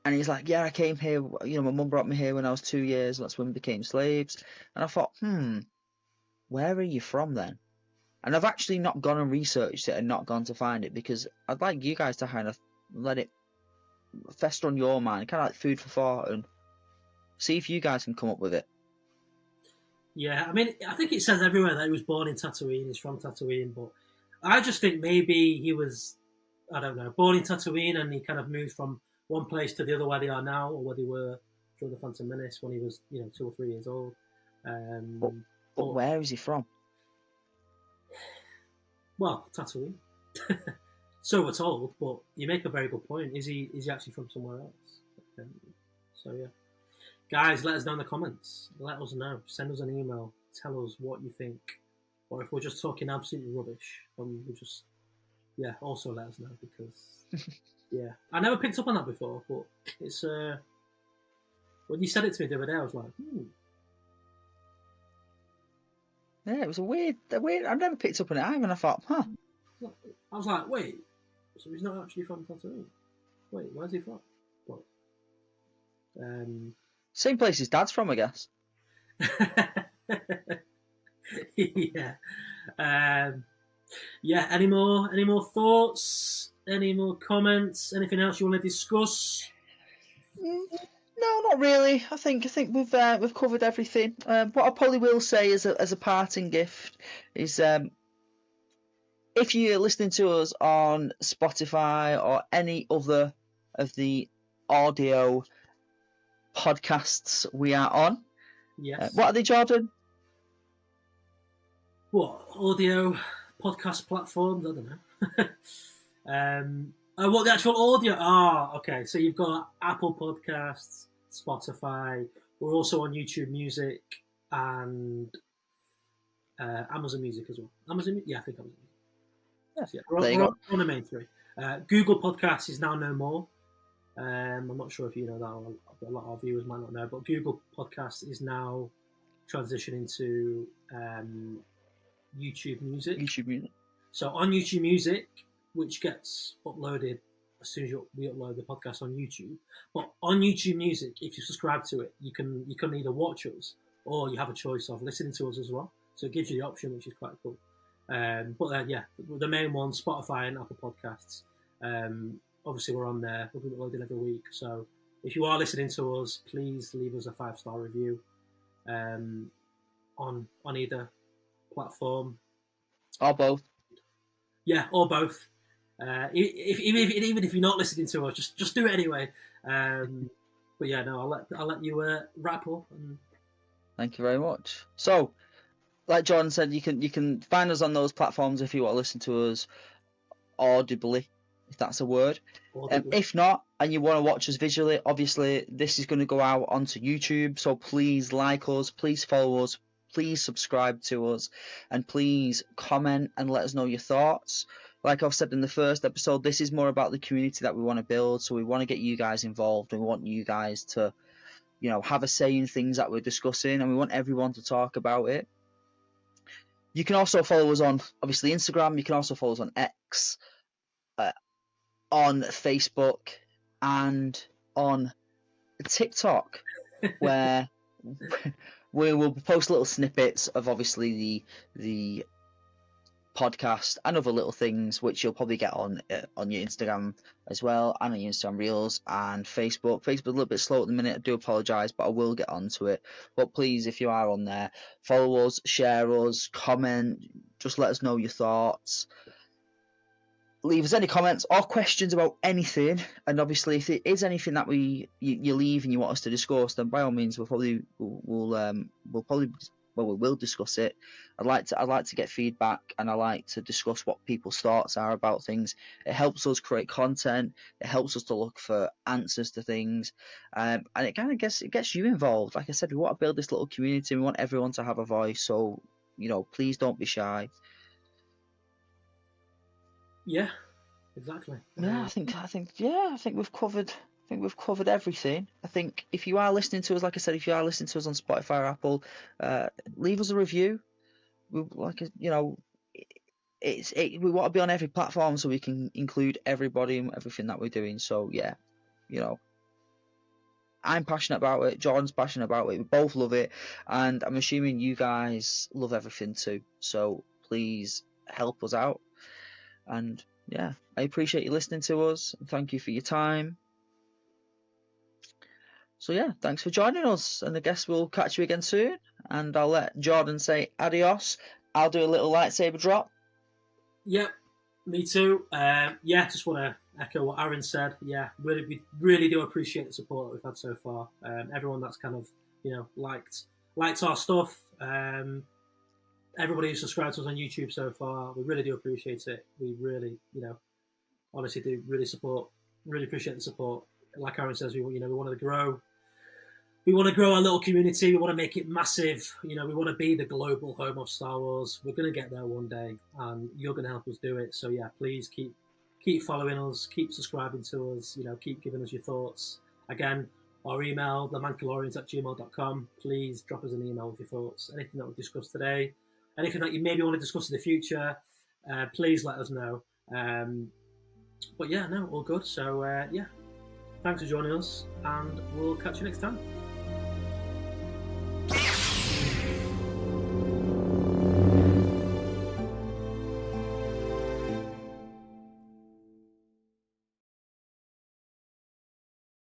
and he's like, yeah, I came here. My mum brought me here when I was 2 years. That's when we became slaves. And I thought, where are you from then? And I've actually not gone and researched it and not gone to find it because I'd like you guys to kind of let it fester on your mind, kind of like food for thought, and see if you guys can come up with it. Yeah, I mean, I think it says everywhere that he was born in Tatooine, he's from Tatooine, but I just think maybe he was, I don't know, born in Tatooine and he kind of moved from one place to the other where they are now, or where they were during the Phantom Menace when he was, 2 or 3 years old. But where is he from? Well, Tatooine. So we're told, but you make a very good point. Is he actually from somewhere else? So yeah. Guys, let us know in the comments. Let us know. Send us an email. Tell us what you think. Or if we're just talking absolutely rubbish, also let us know, because yeah. I never picked up on that before, but it's when you said it to me the other day, I was like, Yeah, it was a weird. I've never picked up on it either, and I thought, I was like, wait, so he's not actually from Tatooine? Wait, where's he from? But, same place his dad's from, I guess. Yeah. Yeah. Any more thoughts? Any more comments? Anything else you want to discuss? No, not really. I think we've covered everything. What I probably will say as a parting gift is if you're listening to us on Spotify or any other of the audio podcasts we are on, Yes. what are they, Jordan? What audio podcast platforms? I don't know. What the actual audio? Okay. So you've got Apple Podcasts, Spotify. We're also on YouTube Music and Amazon Music as well. Yeah, I think Amazon Music. Yeah, So, yeah, there you we're go. on the main three. Google Podcasts is now no more. I'm not sure if you know that, or a lot of our viewers might not know, but Google Podcasts is now transitioning to YouTube Music. YouTube Music. So on YouTube Music, which gets uploaded as soon as we upload the podcast on YouTube, but on YouTube Music, if you subscribe to it, you can either watch us or you have a choice of listening to us as well. So it gives you the option, which is quite cool. But yeah, the main ones, Spotify and Apple Podcasts. Obviously, we're on there. We'll be uploading every week. So if you are listening to us, please leave us a 5-star review on either platform. Or both. Yeah, or both. Even if you're not listening to us, just do it anyway. But yeah, no, I'll let you wrap up. Thank you very much. So, like Jordan said, you can find us on those platforms if you want to listen to us audibly, if that's a word. If not, and you want to watch us visually, obviously this is going to go out onto YouTube. So please like us, please follow us, please subscribe to us, and please comment and let us know your thoughts. Like I've said in the first episode, this is more about the community that we want to build. So we want to get you guys involved. We want you guys to, have a say in things that we're discussing, and we want everyone to talk about it. You can also follow us on, obviously, Instagram. You can also follow us on X, on Facebook, and on TikTok, where we will post little snippets of obviously the podcast and other little things, which you'll probably get on your Instagram as well, and on your Instagram Reels and Facebook. Facebook's a little bit slow at the minute. I do apologise, but I will get onto it. But please, if you are on there, follow us, share us, comment, just let us know your thoughts. Leave us any comments or questions about anything, and obviously if there is anything that you leave and you want us to discuss, then by all means we will discuss it. I'd like to get feedback, and I like to discuss what people's thoughts are about things. It helps us create content. It helps us to look for answers to things, and it kind of gets you involved. Like I said, we want to build this little community. We want everyone to have a voice. So please don't be shy. Yeah, exactly. Yeah, I think we've covered. I think we've covered everything. I think if you are listening to us, like I said, if you are listening to us on Spotify or Apple, leave us a review. We want to be on every platform so we can include everybody and everything that we're doing. So yeah, I'm passionate about it. Jordan's passionate about it. We both love it, and I'm assuming you guys love everything too. So please help us out. And yeah, I appreciate you listening to us. Thank you for your time. So yeah, thanks for joining us, and I guess we'll catch you again soon. And I'll let Jordan say adios. I'll do a little lightsaber drop. Yep, me too. Just want to echo what Aaron said. Yeah, we really do appreciate the support that we've had so far. Everyone that's kind of liked our stuff. Everybody who subscribed to us on YouTube so far, we really do appreciate it. We really, honestly do really appreciate the support. Like Aaron says, we want to grow. We want to grow our little community. We want to make it massive. We want to be the global home of Star Wars. We're going to get there one day, and you're going to help us do it. So yeah, please keep following us, keep subscribing to us. Keep giving us your thoughts. Again, our email, themancalorians@gmail.com. Please drop us an email with your thoughts. Anything that we've discussed today, anything that you maybe want to discuss in the future, please let us know. But yeah, no, all good. So yeah, thanks for joining us, and we'll catch you next time.